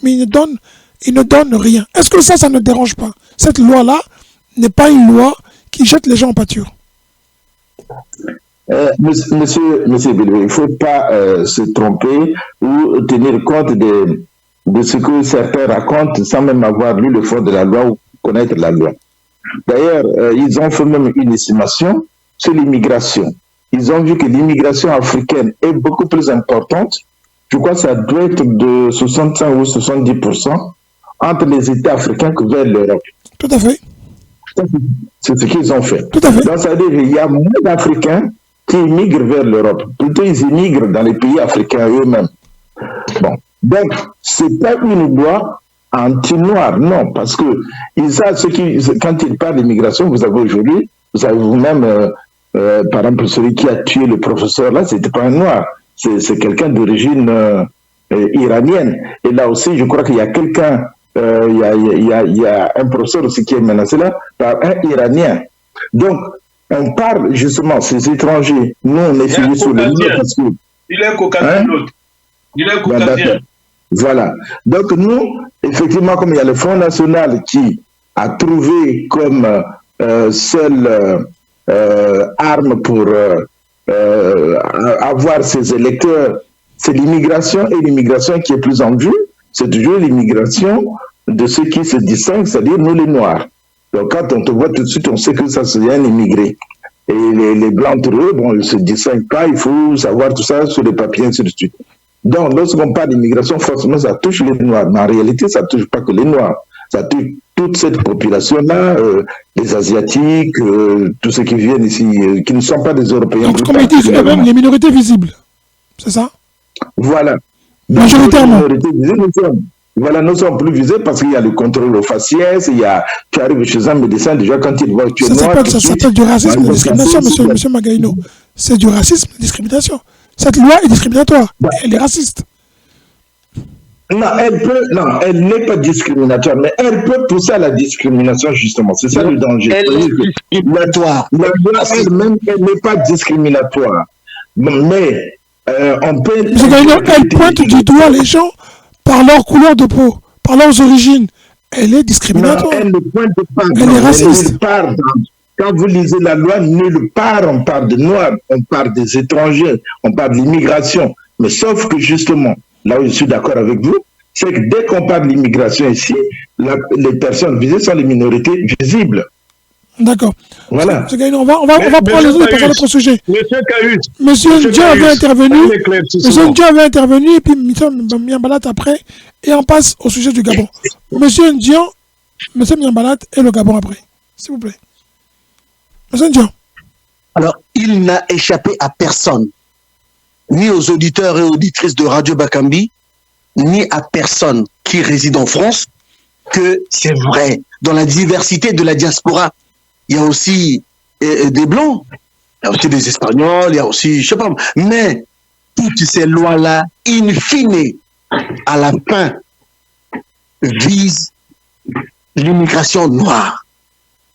Speaker 1: mais ils ne donnent rien. Est-ce que ça ne dérange pas? Cette loi-là n'est pas une loi qui jette les gens en pâture.
Speaker 3: Monsieur Bilbao, il ne faut pas se tromper ou tenir compte de ce que certains racontent sans même avoir lu le fond de la loi ou connaître la loi. D'ailleurs, ils ont fait même une estimation sur l'immigration. Ils ont vu que l'immigration africaine est beaucoup plus importante. Je crois que ça doit être de 65 ou 70% entre les États africains que vers l'Europe.
Speaker 1: Tout à fait.
Speaker 3: C'est ce qu'ils ont fait.
Speaker 1: Tout à fait.
Speaker 3: Donc, ça veut dire qu'il y a moins d'Africains qui immigrent vers l'Europe. Plutôt, ils immigrent dans les pays africains eux-mêmes. Bon. Donc, ce n'est pas une loi anti-noire, non, parce que quand ils parlent d'immigration, vous avez aujourd'hui, vous avez vous-même, par exemple, celui qui a tué le professeur, là, ce n'était pas un noir, c'est quelqu'un d'origine iranienne. Et là aussi, je crois qu'il y a quelqu'un, il y a un professeur aussi qui est menacé là par un Iranien. Donc, on parle justement, ces étrangers, nous on est fini sur le mur parce que...
Speaker 4: Il est caucasien, l'autre. Il est caucasien.
Speaker 3: Voilà. Donc nous, effectivement, comme il y a le Front National qui a trouvé comme seule arme pour avoir ses électeurs, c'est l'immigration, et l'immigration qui est plus en vue, c'est toujours l'immigration de ceux qui se distinguent, c'est-à-dire nous les Noirs. Donc quand on te voit tout de suite, on sait que ça c'est un immigré. Et les Blancs entre eux, bon, ils ne se distinguent pas, il faut savoir tout ça sur les papiers, ainsi de suite. Donc lorsqu'on parle d'immigration, forcément ça touche les Noirs, mais en réalité ça ne touche pas que les Noirs, ça touche toute cette population-là, les Asiatiques, tous ceux qui viennent ici, qui ne sont pas des Européens.
Speaker 1: Donc comme ils disent eux-mêmes, les minorités visibles, c'est ça?
Speaker 3: Voilà.
Speaker 1: Majoritairement.
Speaker 3: Voilà, nous sommes plus visés parce qu'il y a le contrôle aux faciès, tu arrives chez un médecin, déjà quand il voit que tu es noir...
Speaker 1: Ça s'appelle du racisme et de discrimination, monsieur Magaïno. C'est du racisme et de discrimination. Cette loi est discriminatoire, elle est raciste.
Speaker 3: Non, elle n'est pas discriminatoire, mais elle peut pousser à la discrimination, justement. C'est ça le danger.
Speaker 2: Elle est discriminatoire.
Speaker 3: La loi elle-même, elle n'est pas discriminatoire. Mais on peut...
Speaker 1: Monsieur Magaïno, elle pointe du doigt les gens par leur couleur de peau, par leurs origines. Elle est discriminatoire.
Speaker 3: Non, elle ne pointe pas.
Speaker 1: Elle est raciste.
Speaker 3: Quand vous lisez la loi, nulle part on parle de Noirs, on parle des étrangers, on parle de l'immigration. Mais sauf que justement, là où je suis d'accord avec vous, c'est que dès qu'on parle de l'immigration ici, les personnes visées sont les minorités visibles.
Speaker 1: D'accord.
Speaker 3: Voilà.
Speaker 1: On va prendre les autres pour faire notre sujet.
Speaker 4: Monsieur Cahus.
Speaker 1: Monsieur Ndiaye avait intervenu. Monsieur Ndiaye avait intervenu et puis Miambalat après. Et on passe au sujet du Gabon. Monsieur Ndiaye, Monsieur Miambalat et le Gabon après. S'il vous plaît. Monsieur Ndiaye.
Speaker 2: Alors, il n'a échappé à personne, ni aux auditeurs et auditrices de Radio Bakambi, ni à personne qui réside en France, que c'est vrai. Dans la diversité de la diaspora, il y a aussi des Blancs, il y a aussi des Espagnols, il y a aussi, je sais pas, mais toutes ces lois-là, in fine, à la fin, visent l'immigration noire.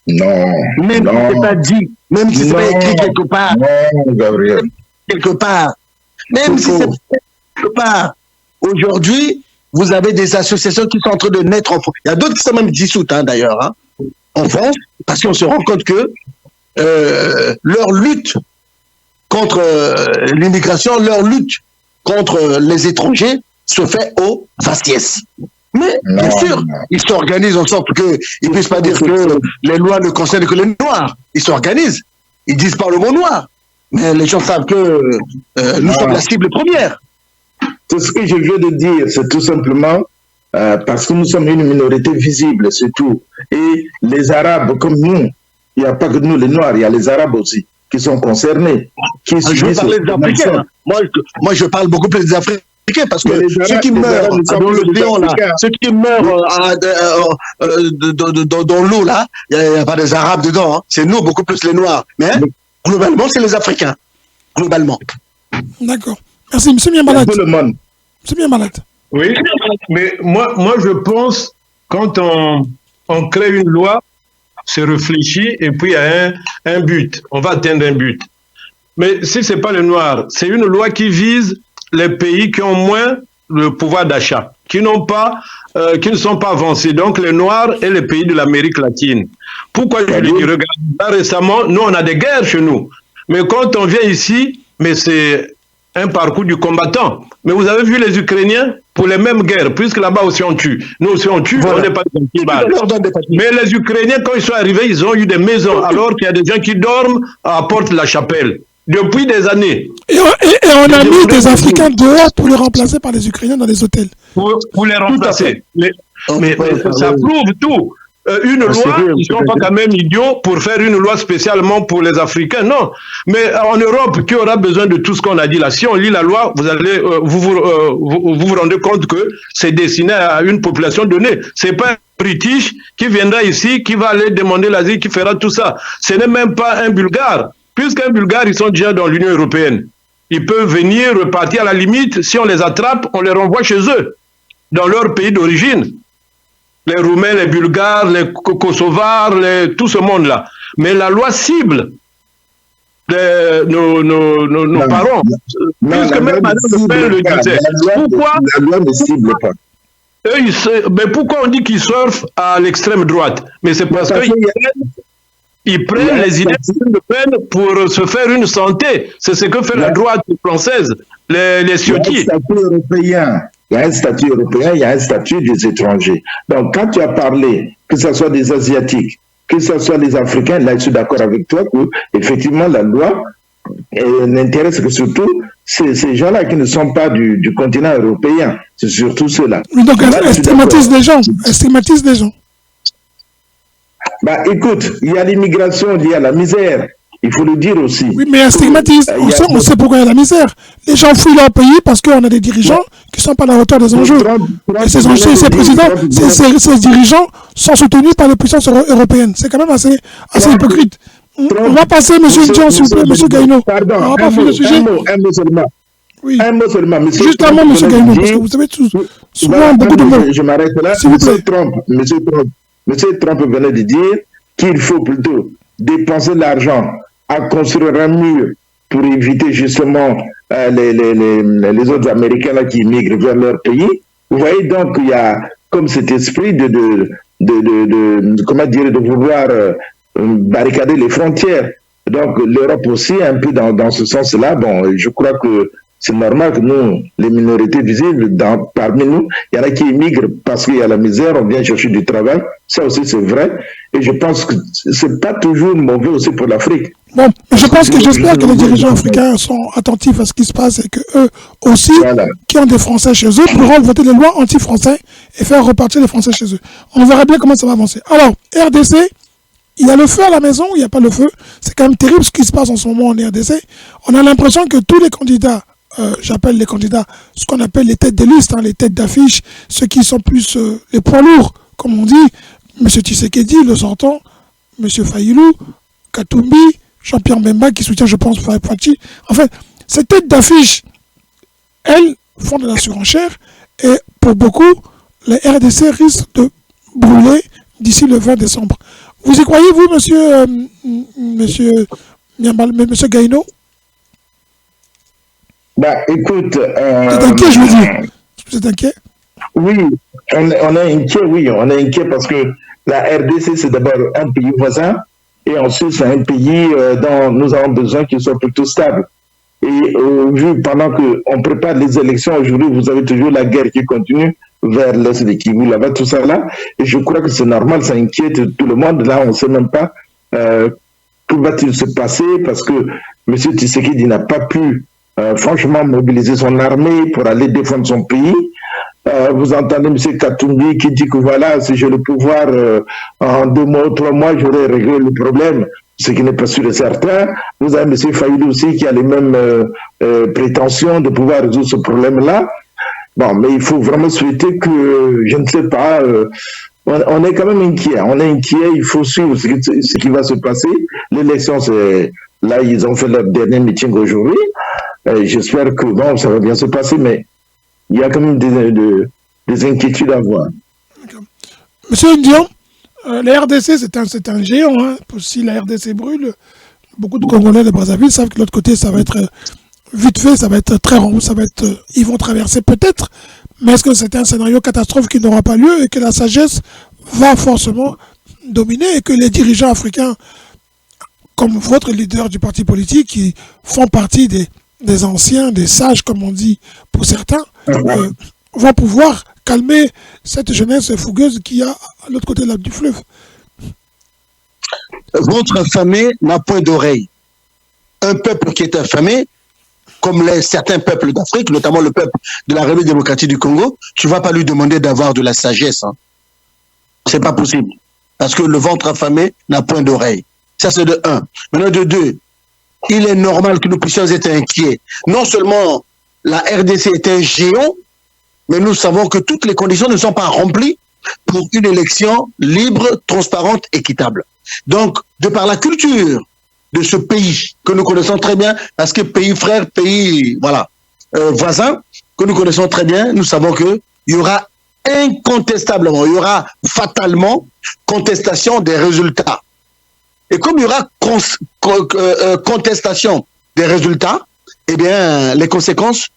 Speaker 3: Non.
Speaker 2: Même si c'est pas dit, même si c'est pas écrit quelque part.
Speaker 3: Non, Gabriel.
Speaker 2: Quelque part. Même si c'est quelque part. Aujourd'hui, vous avez des associations qui sont en train de naître en France. Il y a d'autres qui sont même dissoutes, d'ailleurs, en France, parce qu'on se rend compte que leur lutte contre l'immigration, leur lutte contre les étrangers se fait au faciès. Mais, bien sûr, ils s'organisent en sorte qu'ils ne puissent pas dire que les lois ne concernent que les Noirs. Ils s'organisent. Ils disent pas le mot noir. Mais les gens savent que nous sommes la cible première.
Speaker 3: Tout ce que je viens de dire, c'est tout simplement parce que nous sommes une minorité visible, c'est tout. Et les Arabes, comme nous, il n'y a pas que nous les Noirs, il y a les Arabes aussi qui sont concernés.
Speaker 2: Je veux parler des Africains. Moi, je parle beaucoup plus des Africains parce que ceux qui meurent dans l'océan, là, ceux qui meurent dans l'eau, là, il n'y a pas des Arabes dedans. C'est nous, beaucoup plus les Noirs. Mais globalement, c'est les Africains. Globalement.
Speaker 1: D'accord. Merci, monsieur Miambalat. Monsieur Miambalat.
Speaker 4: Oui, mais moi je pense, quand on crée une loi, c'est réfléchi et puis il y a un but. On va atteindre un but. Mais si ce n'est pas le noir, c'est une loi qui vise les pays qui ont moins le pouvoir d'achat, qui ne sont pas avancés, donc les Noirs et les pays de l'Amérique latine. Pourquoi je le dis? Regarde, là, récemment, nous on a des guerres chez nous. Mais quand on vient ici, mais c'est un parcours du combattant. Mais vous avez vu les Ukrainiens pour les mêmes guerres, puisque là-bas aussi on tue. Nous aussi on tue, voilà. On n'est pas des balles. Mais les Ukrainiens, quand ils sont arrivés, ils ont eu des maisons, alors qu'il y a des gens qui dorment à la porte de la chapelle. Depuis des années.
Speaker 1: Et on a mis des Africains dehors pour les remplacer par les Ukrainiens dans les hôtels.
Speaker 4: Pour les remplacer. Mais ça prouve tout. Une loi, ils ne sont pas quand même idiots pour faire une loi spécialement pour les Africains, non. Mais en Europe, qui aura besoin de tout ce qu'on a dit là? Si on lit la loi, vous allez vous rendez compte que c'est destiné à une population donnée. C'est pas un British qui viendra ici, qui va aller demander l'asile, qui fera tout ça. Ce n'est même pas un Bulgare. Puisqu'un Bulgare, ils sont déjà dans l'Union européenne. Ils peuvent venir repartir à la limite. Si on les attrape, on les renvoie chez eux, dans leur pays d'origine. Les Roumains, les Bulgares, les Kosovars, tout ce monde-là. Mais la loi cible nos parents. Puisque même Madame Le Pen le disait. Pourquoi
Speaker 3: la loi ne cible pas.
Speaker 4: Mais pourquoi on dit qu'ils surfent à l'extrême droite? Mais c'est parce que Ils prennent les idées de Le Pen pour se faire une santé. C'est ce que fait la droite française, les ciotis.
Speaker 3: Il y a un statut européen, il y a un statut des étrangers. Donc, quand tu as parlé, que ce soit des Asiatiques, que ce soit des Africains, là, je suis d'accord avec toi que, effectivement, la loi n'intéresse que surtout ces gens-là qui ne sont pas du continent européen. C'est surtout ceux-là.
Speaker 1: Donc, elle stigmatise les gens. Elle stigmatise les gens.
Speaker 3: Bah, écoute, il y a l'immigration, il y a la misère. Il faut le dire aussi.
Speaker 1: Oui, mais elle stigmatise. On sait pourquoi il y a la misère. Les gens fuient leur pays parce qu'on a des dirigeants qui ne sont pas à la hauteur des enjeux. Et ces enjeux, ces présidents, ces dirigeants sont soutenus par les puissances européennes. C'est quand même assez hypocrite. On va passer, M. Dion, s'il vous plaît, M. Gaïno.
Speaker 3: Pardon,
Speaker 1: on va pas faire le sujet.
Speaker 3: Un mot seulement.
Speaker 1: Oui.
Speaker 3: Un mot seulement.
Speaker 1: Juste un mot, M. Gaïno, parce que vous savez souvent beaucoup de mots.
Speaker 3: Je m'arrête là. M. Trump venait de dire qu'il faut plutôt dépenser l'argent à construire un mur pour éviter justement les autres Américains là, qui migrent vers leur pays. Vous voyez donc il y a comme cet esprit de vouloir barricader les frontières. Donc l'Europe aussi un peu dans ce sens-là. Bon, je crois que c'est normal que nous, les minorités visibles, parmi nous, il y en a qui émigrent parce qu'il y a la misère, on vient chercher du travail. Ça aussi, c'est vrai. Et je pense que c'est pas toujours mauvais aussi pour l'Afrique.
Speaker 1: Bon, j'espère que les dirigeants africains sont attentifs à ce qui se passe et que eux aussi, qui ont des Français chez eux, pourront voter des lois anti-français et faire repartir les Français chez eux. On verra bien comment ça va avancer. Alors, RDC, il y a le feu à la maison, il n'y a pas le feu. C'est quand même terrible ce qui se passe en ce moment en RDC. On a l'impression que tous les candidats, j'appelle les candidats, ce qu'on appelle les têtes de liste, les têtes d'affiche, ceux qui sont plus les poids lourds, comme on dit, M. Tshisekedi, le sortant, M. Fayilou, Katumbi, Jean-Pierre Bemba, qui soutient, je pense, Fachi. En fait, ces têtes d'affiche, elles font de la surenchère et pour beaucoup, les RDC risquent de brûler d'ici le 20 décembre. Vous y croyez, vous, monsieur Gaïno?
Speaker 3: Bah, écoute...
Speaker 1: Vous êtes inquiet, je veux dire. Vous êtes inquiet?
Speaker 3: Oui, on est inquiet, oui. On est inquiet parce que la RDC, c'est d'abord un pays voisin et ensuite, c'est un pays dont nous avons besoin qu'il soit plutôt stable. Et vu pendant qu'on prépare les élections aujourd'hui, vous avez toujours la guerre qui continue vers l'est de Kivu, là-bas, tout ça là. Et je crois que c'est normal, ça inquiète tout le monde. Là, on ne sait même pas que va-t-il se passer parce que M. Tshisekedi n'a pas pu franchement mobiliser son armée pour aller défendre son pays. Vous entendez M. Katumbi qui dit que voilà, si j'ai le pouvoir, en 2 mois ou 3 mois, j'aurai réglé le problème, ce qui n'est pas sûr et certain. Vous avez M. Fayilou aussi qui a les mêmes prétentions de pouvoir résoudre ce problème-là. Bon, mais il faut vraiment souhaiter que, je ne sais pas, on est quand même inquiet. On est inquiet, il faut suivre ce qui va se passer. L'élection, c'est là, ils ont fait leur dernier meeting aujourd'hui. J'espère que bon, ça va bien se passer, mais il y a quand même des inquiétudes à voir.
Speaker 1: Monsieur Ndion, la RDC, c'est un géant. Hein. Si la RDC brûle, beaucoup de Congolais de Brazzaville savent que de l'autre côté, ça va être vite fait, ça va être très rond, ils vont traverser peut-être, mais est-ce que c'est un scénario catastrophe qui n'aura pas lieu et que la sagesse va forcément dominer et que les dirigeants africains, comme votre leader du parti politique, qui font partie des anciens, des sages, comme on dit pour certains, vont pouvoir calmer cette jeunesse fougueuse qu'il y a à l'autre côté du fleuve?
Speaker 2: Votre affamé n'a point d'oreille. Un peuple qui est affamé, comme certains peuples d'Afrique, notamment le peuple de la République démocratique du Congo, tu ne vas pas lui demander d'avoir de la sagesse. Hein. C'est pas possible. Parce que le ventre affamé n'a point d'oreille. Ça, c'est de 1. Maintenant, de 2, il est normal que nous puissions être inquiets. Non seulement la RDC est un géant, mais nous savons que toutes les conditions ne sont pas remplies pour une élection libre, transparente, équitable. Donc, de par la culture de ce pays que nous connaissons très bien, parce que pays frère, pays voisin, que nous connaissons très bien, nous savons qu'il y aura incontestablement, il y aura fatalement contestation des résultats. Et comme il y aura contestation des résultats, eh bien, les conséquences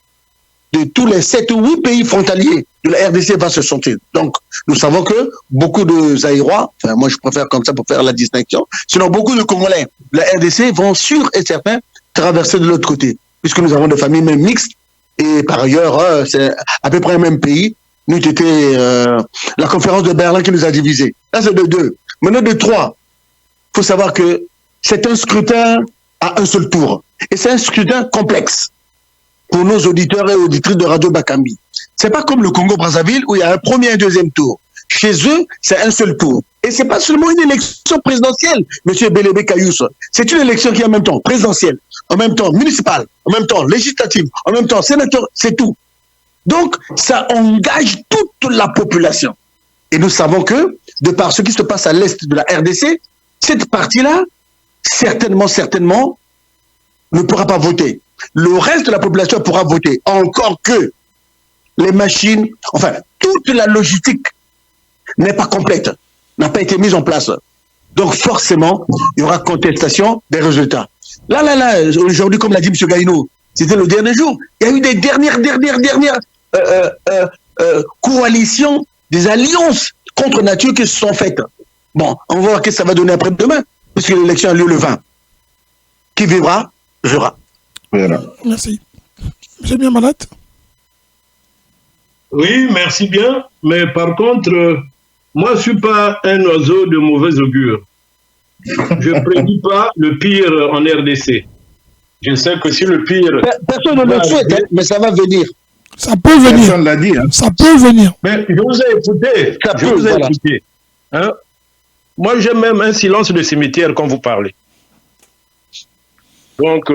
Speaker 2: de tous les 7 ou 8 pays frontaliers de la RDC va se sentir. Donc, nous savons que beaucoup de Zaïrois, enfin, moi je préfère comme ça pour faire la distinction, sinon beaucoup de Congolais de la RDC vont sûr et certain traverser de l'autre côté, puisque nous avons des familles même mixtes, et par ailleurs, c'est à peu près le même pays. Nous était la conférence de Berlin qui nous a divisés. Là, c'est de 2. Maintenant, de 3. Il faut savoir que c'est un scrutin à un seul tour. Et c'est un scrutin complexe pour nos auditeurs et auditrices de Radio Bakambi. C'est pas comme le Congo-Brazzaville où il y a un premier et un deuxième tour. Chez eux, c'est un seul tour. Et c'est pas seulement une élection présidentielle, monsieur Belebe Kayous. C'est une élection qui est en même temps présidentielle, en même temps municipale, en même temps législative, en même temps sénateur, c'est tout. Donc, ça engage toute la population. Et nous savons que, de par ce qui se passe à l'est de la RDC, cette partie-là, certainement, ne pourra pas voter. Le reste de la population pourra voter. Encore que les machines, enfin, toute la logistique n'est pas complète, n'a pas été mise en place. Donc, forcément, il y aura contestation des résultats. Là, aujourd'hui, comme l'a dit M. Gaïno, c'était le dernier jour, il y a eu des dernières coalitions, des alliances contre nature qui se sont faites. Bon, on va voir ce que ça va donner après-demain, puisque l'élection a lieu le 20. Qui vivra, verra.
Speaker 3: Voilà.
Speaker 1: Merci. Monsieur bien malade?
Speaker 4: Oui, merci bien. Mais par contre, moi, je ne suis pas un oiseau de mauvais augure. Je ne prédis pas le pire en RDC. Je sais que si le pire...
Speaker 2: Personne ne le souhaite, mais ça va venir.
Speaker 1: Ça peut venir.
Speaker 3: Personne l'a dit. Hein.
Speaker 1: Ça peut venir.
Speaker 4: Mais je vous ai écouté. Écouté. Hein? Moi, j'ai même un silence de cimetière quand vous parlez. Donc,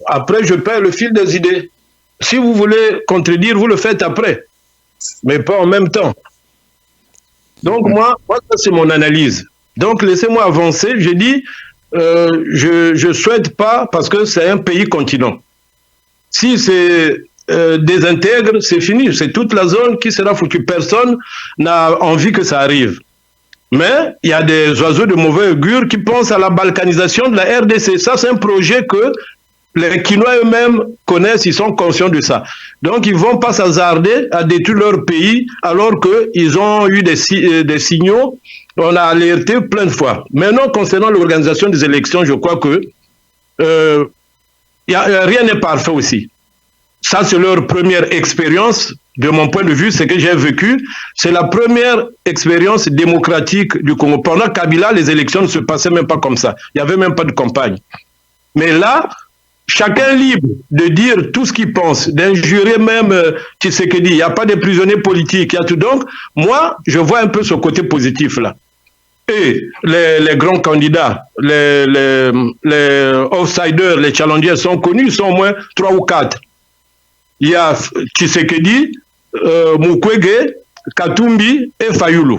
Speaker 4: après, je perds le fil des idées. Si vous voulez contredire, vous le faites après, mais pas en même temps. Donc, moi ça, c'est mon analyse. Donc, laissez-moi avancer. J'ai dit, je ne souhaite pas, parce que c'est un pays-continent. Si c'est désintègre, c'est fini. C'est toute la zone qui sera foutue. Personne n'a envie que ça arrive. Mais il y a des oiseaux de mauvais augure qui pensent à la balkanisation de la RDC. Ça, c'est un projet que les Quinois eux-mêmes connaissent, ils sont conscients de ça. Donc, ils ne vont pas s'hasarder à détruire leur pays alors qu'ils ont eu des signaux. On a alerté plein de fois. Maintenant, concernant l'organisation des élections, je crois que rien n'est parfait aussi. Ça, c'est leur première expérience. De mon point de vue, ce que j'ai vécu, c'est la première expérience démocratique du Congo. Pendant Kabila, les élections ne se passaient même pas comme ça. Il n'y avait même pas de campagne. Mais là, chacun est libre de dire tout ce qu'il pense, d'injurer même Tshisekedi. Il n'y a pas de prisonniers politiques. Il y a tout. Donc, moi, je vois un peu ce côté positif là. Et les grands candidats, les outsiders, les challengers sont connus, ils sont au moins 3 ou 4. Il y a Tshisekedi, Mukwege, Katumbi et Fayulu.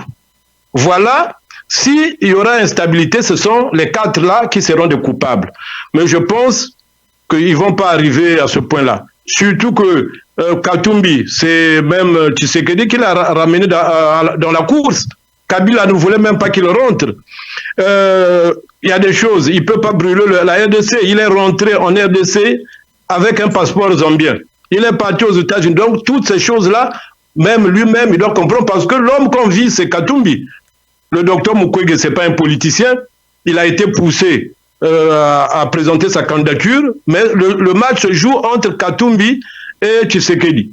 Speaker 4: Voilà, s'il y aura instabilité, ce sont les 4 là qui seront des coupables. Mais je pense qu'ils ne vont pas arriver à ce point-là. Surtout que Katumbi, c'est même Tshisekedi qui l'a ramené dans la course. Kabila ne voulait même pas qu'il rentre. Il y a des choses, il ne peut pas brûler la RDC. Il est rentré en RDC avec un passeport zambien. Il est parti aux États-Unis. Donc, toutes ces choses-là, même lui-même, il doit comprendre parce que l'homme qu'on vit, c'est Katumbi. Le docteur Mukwege, ce n'est pas un politicien. Il a été poussé à présenter sa candidature, mais le match se joue entre Katumbi et Tshisekedi.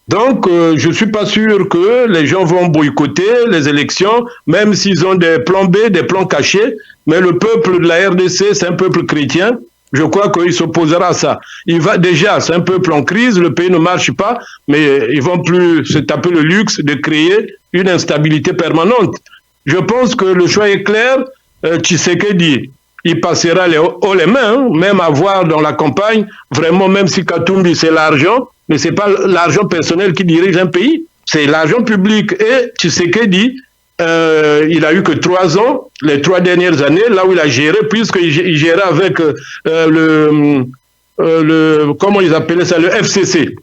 Speaker 4: Donc, je ne suis pas sûr que les gens vont boycotter les élections, même s'ils ont des plans B, des plans cachés, mais le peuple de la RDC, c'est un peuple chrétien. Je crois qu'il s'opposera à ça. Déjà, c'est un peuple en crise, le pays ne marche pas, mais ils ne vont plus se taper le luxe de créer une instabilité permanente. Je pense que le choix est clair. Tshisekedi, il passera les mains, hein, même à voir dans la campagne, vraiment, même si Katumbi, c'est l'argent, mais ce n'est pas l'argent personnel qui dirige un pays, c'est l'argent public. Et Tshisekedi, il a eu que 3 ans, les 3 dernières années, là où il a géré, puisqu'il gérait avec comment ils appelaient ça, le FCC.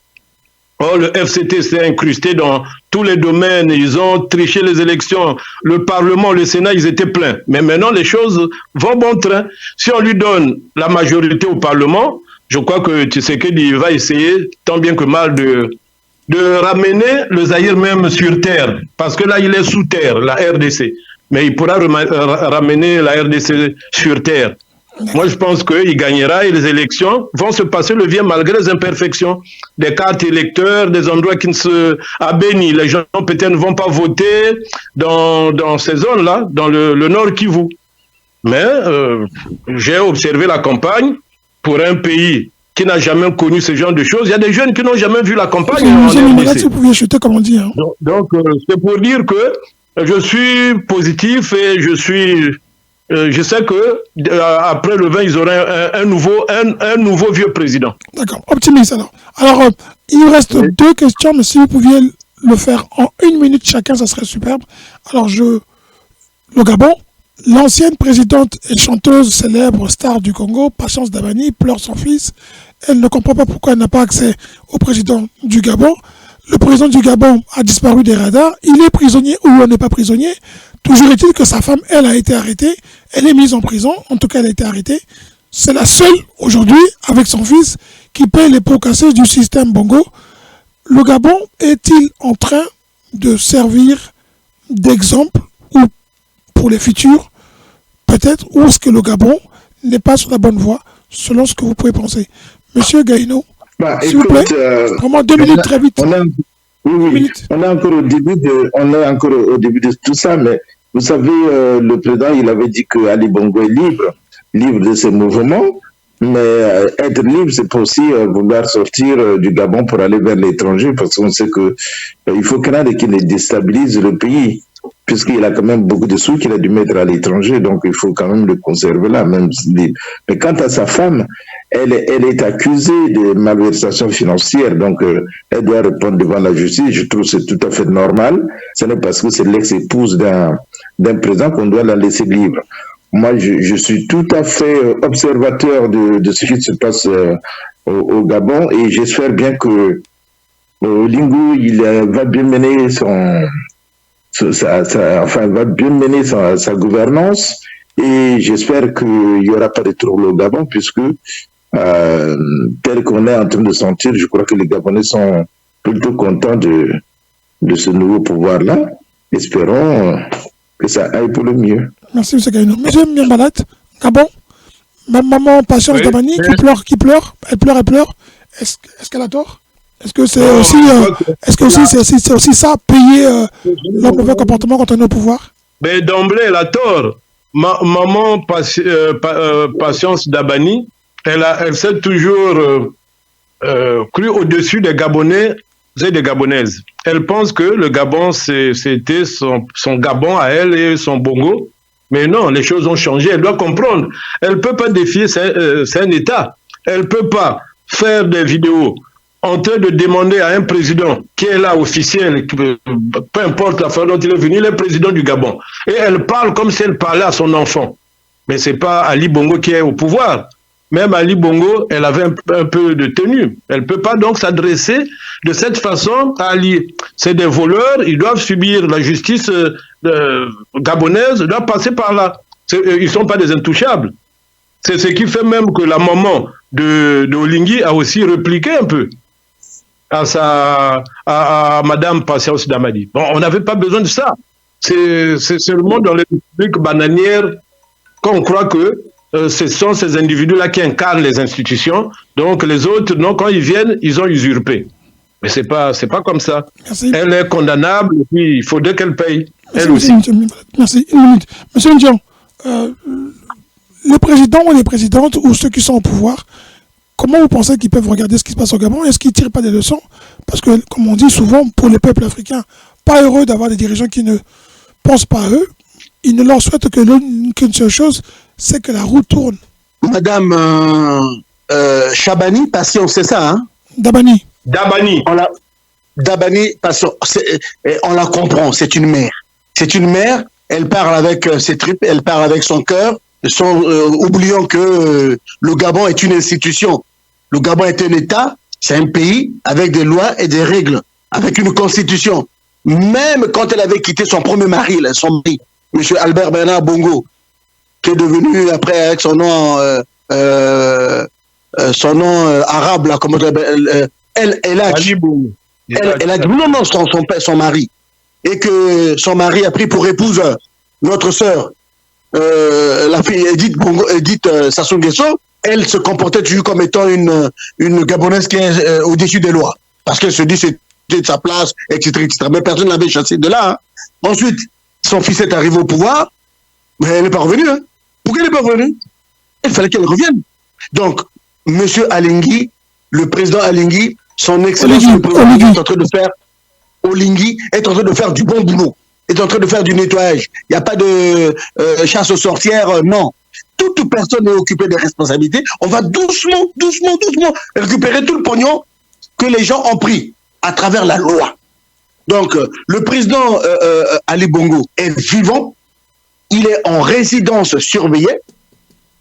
Speaker 4: Oh, le FCT s'est incrusté dans tous les domaines, ils ont triché les élections, le Parlement, le Sénat, ils étaient pleins. Mais maintenant, les choses vont bon train. Si on lui donne la majorité au Parlement, je crois que Tshisekedi va essayer tant bien que mal de ramener le Zaïre même sur terre, parce que là il est sous terre, la RDC, mais il pourra ramener la RDC sur terre. Moi, je pense qu'il gagnera et les élections vont se passer le bien malgré les imperfections des cartes électeurs, des endroits qui ne se abénissent. Les gens peut-être ne vont pas voter dans ces zones-là, dans le Nord Kivu. Mais j'ai observé la campagne pour un pays qui n'a jamais connu ce genre de choses. Il y a des jeunes qui n'ont jamais vu la campagne.
Speaker 1: Vous pouviez chuter, comme on dit. Hein.
Speaker 4: Donc c'est pour dire que je suis positif et je sais que après le 20, ils auront un nouveau vieux président.
Speaker 1: D'accord, optimiste alors. Alors, il nous reste deux questions, mais si vous pouviez le faire en 1 minute chacun, ça serait superbe. Alors, le Gabon, l'ancienne présidente et chanteuse célèbre star du Congo, Patience Dabani, pleure son fils. Elle ne comprend pas pourquoi elle n'a pas accès au président du Gabon. Le président du Gabon a disparu des radars. Il est prisonnier ou on n'est pas prisonnier. Toujours est-il que sa femme, elle, a été arrêtée. Elle est mise en prison. En tout cas, elle a été arrêtée. C'est la seule, aujourd'hui, avec son fils, qui paye les pots cassés du système Bongo. Le Gabon est-il en train de servir d'exemple ou pour les futurs, peut-être, ou est-ce que le Gabon n'est pas sur la bonne voie, selon ce que vous pouvez penser? Monsieur Gaïno, s'il vous plaît, vraiment 2 minutes très vite.
Speaker 3: Oui. On est encore au début de tout ça, mais vous savez, le président, il avait dit que Ali Bongo est libre de ses mouvements, mais être libre, c'est pas aussi vouloir sortir du Gabon pour aller vers l'étranger, parce qu'on sait que il faut craindre qu'il ne déstabilise le pays, puisqu'il a quand même beaucoup de sous qu'il a dû mettre à l'étranger, donc il faut quand même le conserver là, même libre. Mais quant à sa femme, elle est accusée de malversation financière, donc elle doit répondre devant la justice. Je trouve que c'est tout à fait normal. Ce n'est parce que c'est l'ex-épouse d'un président qu'on doit la laisser libre. Moi, je suis tout à fait observateur de ce qui se passe au Gabon et j'espère bien que Lingou, il va bien mener va bien mener sa gouvernance et j'espère qu'il n'y aura pas de trouble au Gabon puisque tel qu'on est en train de sentir, je crois que les Gabonais sont plutôt contents de ce nouveau pouvoir-là. Espérons que ça aille pour le mieux.
Speaker 1: Merci, M. Gaïno. Monsieur Miambalat, Gabon, ma maman Patience Dabani qui pleure, elle pleure. Est-ce qu'elle a tort? Est-ce que c'est aussi ça, payer leur mauvais comportement quand on est au pouvoir?
Speaker 4: Mais d'emblée, elle a tort. Maman Patience Dabani, elle s'est toujours crue au-dessus des Gabonais et des Gabonaises. Elle pense que le Gabon, c'était son Gabon à elle et son Bongo. Mais non, les choses ont changé. Elle doit comprendre. Elle ne peut pas défier, c'est un État. Elle ne peut pas faire des vidéos en train de demander à un président qui est là officiel, peu importe la façon dont il est venu, il est président du Gabon. Et elle parle comme si elle parlait à son enfant. Mais ce n'est pas Ali Bongo qui est au pouvoir. Même Ali Bongo, elle avait un peu de tenue. Elle ne peut pas donc s'adresser de cette façon à Ali. C'est des voleurs, ils doivent subir la justice gabonaise, doivent passer par là. Ils ne sont pas des intouchables. C'est ce qui fait même que la maman de Olingui a aussi répliqué un peu à Madame Patience Dabani. Bon, on n'avait pas besoin de ça. C'est seulement dans les républiques bananières qu'on croit que ce sont ces individus-là qui incarnent les institutions. Donc les autres, non, quand ils viennent, ils ont usurpé. Mais c'est pas comme ça.
Speaker 1: Merci.
Speaker 4: Elle est condamnable et puis il faudrait qu'elle paye.
Speaker 1: Merci,
Speaker 4: elle aussi.
Speaker 1: Merci. 1 minute. Monsieur Ndian, les présidents ou les présidentes ou ceux qui sont au pouvoir, comment vous pensez qu'ils peuvent regarder ce qui se passe au Gabon? Est-ce qu'ils ne tirent pas des leçons? Parce que, comme on dit souvent, pour les peuples africains, pas heureux d'avoir des dirigeants qui ne pensent pas à eux. Ils ne leur souhaitent qu'une seule chose, c'est que la roue tourne.
Speaker 2: Madame Chabani, Patience, c'est ça, hein?
Speaker 1: Dabani.
Speaker 2: Dabani, Patience, on la comprend, c'est une mère. C'est une mère, elle parle avec ses tripes, elle parle avec son cœur, oubliant que le Gabon est une institution. Le Gabon est un État, c'est un pays avec des lois et des règles, avec une constitution. Même quand elle avait quitté son premier mari, son mari, M. Albert Bernard Bongo, qui est devenu après avec son nom son nom arabe, là, comment elle a dit, non, son mari, et que son mari a pris pour épouse notre sœur, la fille Edith Sassou Nguesso. Elle se comportait toujours comme étant une Gabonaise qui est au-dessus des lois, parce qu'elle se dit c'était de sa place, etc., etc. Mais personne ne l'avait chassée de là. Hein. Ensuite, son fils est arrivé au pouvoir, mais elle n'est pas revenue. Hein. Pourquoi elle n'est pas revenue? Il fallait qu'elle revienne. Donc, M. Alingui, le président Alingui, son excellence le président est en train de faire, Olingui est en train de faire du bon boulot, est en train de faire du nettoyage. Il n'y a pas de chasse aux sorcières, non. Toute personne est occupée des responsabilités. On va doucement récupérer tout le pognon que les gens ont pris à travers la loi. Donc, le président Ali Bongo est vivant, il est en résidence surveillée,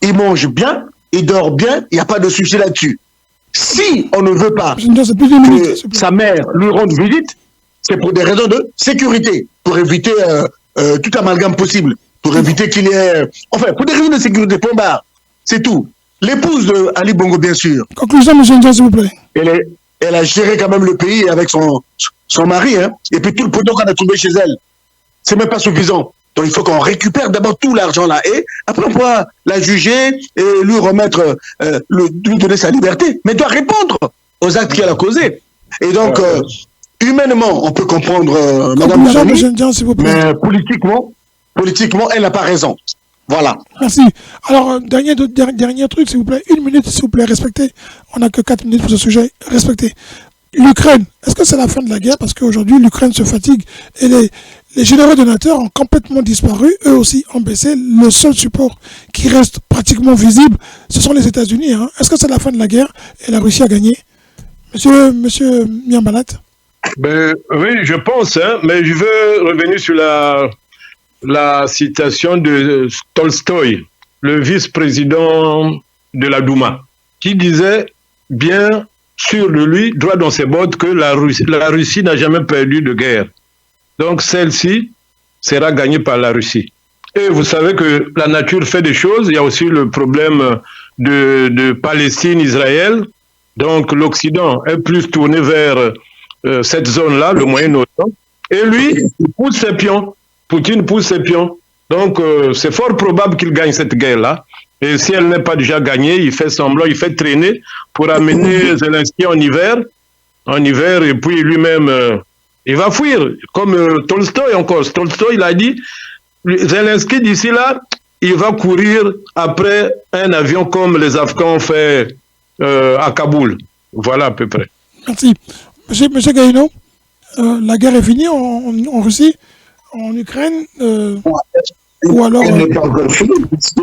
Speaker 2: il mange bien, il dort bien, il n'y a pas de souci là-dessus. Si on ne veut pas que sa mère lui rende visite, c'est pour des raisons de sécurité, pour éviter tout amalgame possible, pour éviter qu'il y ait... Enfin, pour des raisons de sécurité, point barre, c'est tout. L'épouse de Ali Bongo, bien sûr.
Speaker 1: Conclusion, M. Ndiaye, s'il vous plaît.
Speaker 2: Elle a géré quand même le pays avec son mari, hein, et puis tout le pognon qu'on a trouvé chez elle. C'est même pas suffisant. Donc il faut qu'on récupère d'abord tout l'argent là, et après on pourra la juger et lui remettre, lui donner sa liberté. Mais elle doit répondre aux actes qu'elle a causés. Et donc, humainement, on peut comprendre Madame Chani, mais politiquement, elle n'a pas raison. Voilà.
Speaker 1: Merci. Alors, dernier truc, s'il vous plaît. 1 minute, s'il vous plaît, respectez. On n'a que 4 minutes pour ce sujet. Respectez. L'Ukraine, est-ce que c'est la fin de la guerre? Parce qu'aujourd'hui, l'Ukraine se fatigue et les généraux donateurs ont complètement disparu. Eux aussi ont baissé. Le seul support qui reste pratiquement visible, ce sont les États-Unis. Hein. Est-ce que c'est la fin de la guerre et la Russie a gagné? Monsieur Miambalat?
Speaker 4: Oui, je pense, hein, mais je veux revenir sur la citation de Tolstoï, le vice-président de la Douma, qui disait bien sûr de lui, droit dans ses bottes, que la Russie n'a jamais perdu de guerre. Donc celle-ci sera gagnée par la Russie. Et vous savez que la nature fait des choses. Il y a aussi le problème de Palestine-Israël. Donc l'Occident est plus tourné vers cette zone-là, le Moyen-Orient. Et lui, il pousse ses pions. Poutine pousse ses pions. Donc, c'est fort probable qu'il gagne cette guerre-là. Et si elle n'est pas déjà gagnée, il fait semblant, il fait traîner pour amener Zelensky en hiver, et puis lui-même, il va fuir. Comme Tolstoï encore. Tolstoï, il a dit, Zelensky, d'ici là, il va courir après un avion comme les Afghans ont fait à Kaboul. Voilà à peu près.
Speaker 1: Merci. Monsieur Gaïno, la guerre est finie en Russie, en Ukraine, ou alors...
Speaker 3: Elle n'est pas encore finie, puisque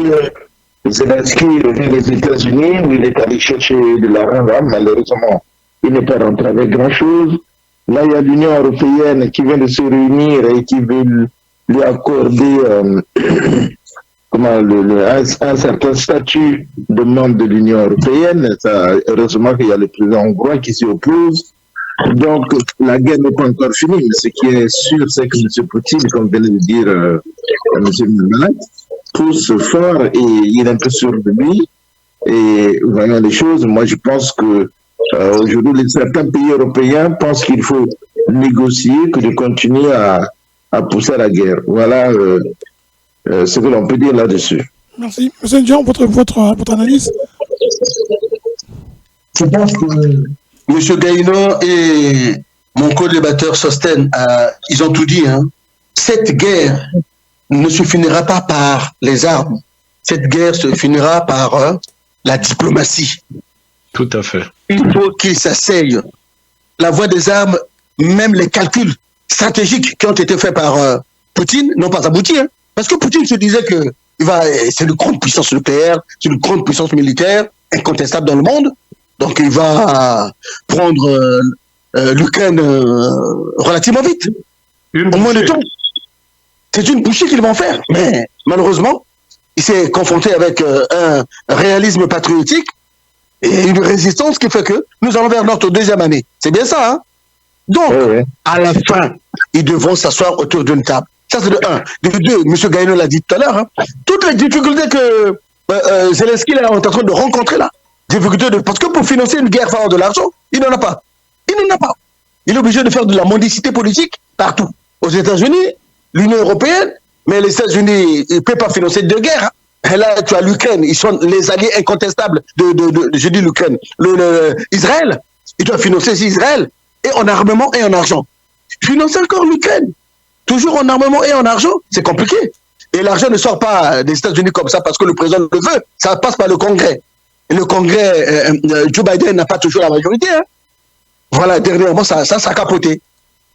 Speaker 3: Zelensky revient des États-Unis, où il est allé chercher de l'argent, malheureusement, il n'est pas rentré avec grand-chose. Là, il y a l'Union européenne qui vient de se réunir et qui veut lui accorder un certain statut de membre de l'Union européenne. Heureusement qu'il y a le président hongrois qui s'y oppose. Donc, la guerre n'est pas encore finie, mais ce qui est sûr, c'est que M. Poutine, comme venait de dire M. Mimbalat, pousse fort et il est un peu sûr de lui. Et voyons les choses, moi je pense que aujourd'hui, certains pays européens pensent qu'il faut négocier que de continuer à pousser la guerre. Voilà ce que l'on peut dire là-dessus.
Speaker 1: Merci. Monsieur Ndiaye, votre analyse?
Speaker 2: Je pense que M. Gaïno et mon co-débatteur Sosten, ils ont tout dit. Hein. Cette guerre ne se finira pas par les armes. Cette guerre se finira par la diplomatie.
Speaker 4: Tout à fait.
Speaker 2: Il faut qu'ils s'asseyent. La voie des armes, même les calculs stratégiques qui ont été faits par Poutine n'ont pas abouti. Hein. Parce que Poutine se disait que c'est une grande puissance nucléaire, c'est une grande puissance militaire, incontestable dans le monde. Donc il va prendre l'Ukraine relativement vite, au moins de temps. C'est une bouchée qu'ils vont faire. Mais malheureusement, il s'est confronté avec un réalisme patriotique et une résistance qui fait que nous allons vers notre deuxième année. C'est bien ça, hein? Donc, à la fin, ils devront s'asseoir autour d'une table. Ça, c'est de un. De deux, M. Gaïno l'a dit tout à l'heure, hein, toutes les difficultés que Zelensky est en train de rencontrer là, Parce que pour financer une guerre, il faut avoir de l'argent. Il n'en a pas. Il n'en a pas. Il est obligé de faire de la mendicité politique partout. Aux États-Unis, l'Union européenne, mais les États-Unis ne peuvent pas financer de guerre. Et là, tu as l'Ukraine. Ils sont les alliés incontestables je dis l'Ukraine, Israël. Ils doivent financer Israël. Et en armement et en argent. Financer encore l'Ukraine. Toujours en armement et en argent. C'est compliqué. Et l'argent ne sort pas des États-Unis comme ça parce que le président le veut. Ça passe par le Congrès. Et le Congrès, Joe Biden n'a pas toujours la majorité. Hein. Voilà, dernièrement, ça a capoté.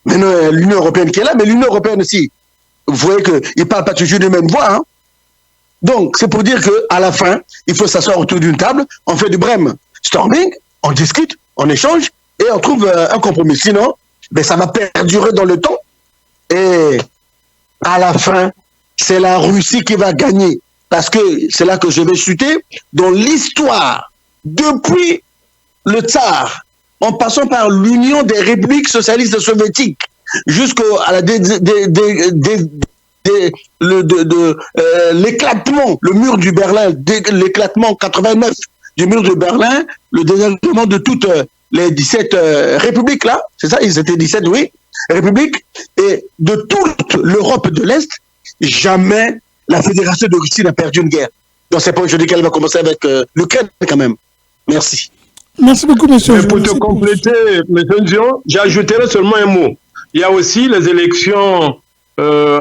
Speaker 2: Maintenant, l'Union européenne qui est là, mais l'Union européenne aussi, vous voyez qu'ils ne parlent pas toujours de même voix. Hein. Donc, c'est pour dire qu'à la fin, il faut s'asseoir autour d'une table, on fait du brainstorming, on discute, on échange, et on trouve un compromis. Sinon, ben, ça va perdurer dans le temps. Et à la fin, c'est la Russie qui va gagner. Parce que c'est là que je vais chuter. Dans l'histoire, depuis le tsar, en passant par l'Union des républiques socialistes soviétiques, jusqu'à l'éclatement, le mur du Berlin, l'éclatement 89 du mur de Berlin, le désarmement de toutes les 17 républiques là, c'est ça, ils étaient 17, oui, républiques, et de toute l'Europe de l'Est, jamais la Fédération de Russie n'a perdu une guerre. Donc c'est pour je dis qu'elle va commencer avec l'Ukraine quand même. Merci.
Speaker 1: Merci beaucoup, monsieur.
Speaker 4: Mais pour te compléter, M. Ndion, j'ajouterai seulement un mot. Il y a aussi les élections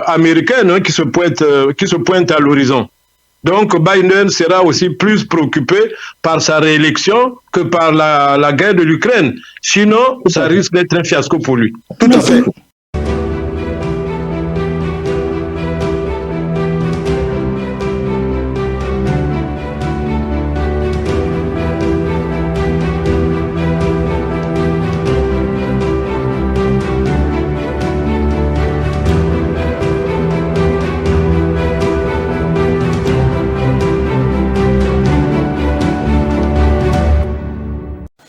Speaker 4: américaines hein, qui se pointent à l'horizon. Donc Biden sera aussi plus préoccupé par sa réélection que par la guerre de l'Ukraine. Sinon, ça risque d'être un fiasco pour lui.
Speaker 2: Tout à fait.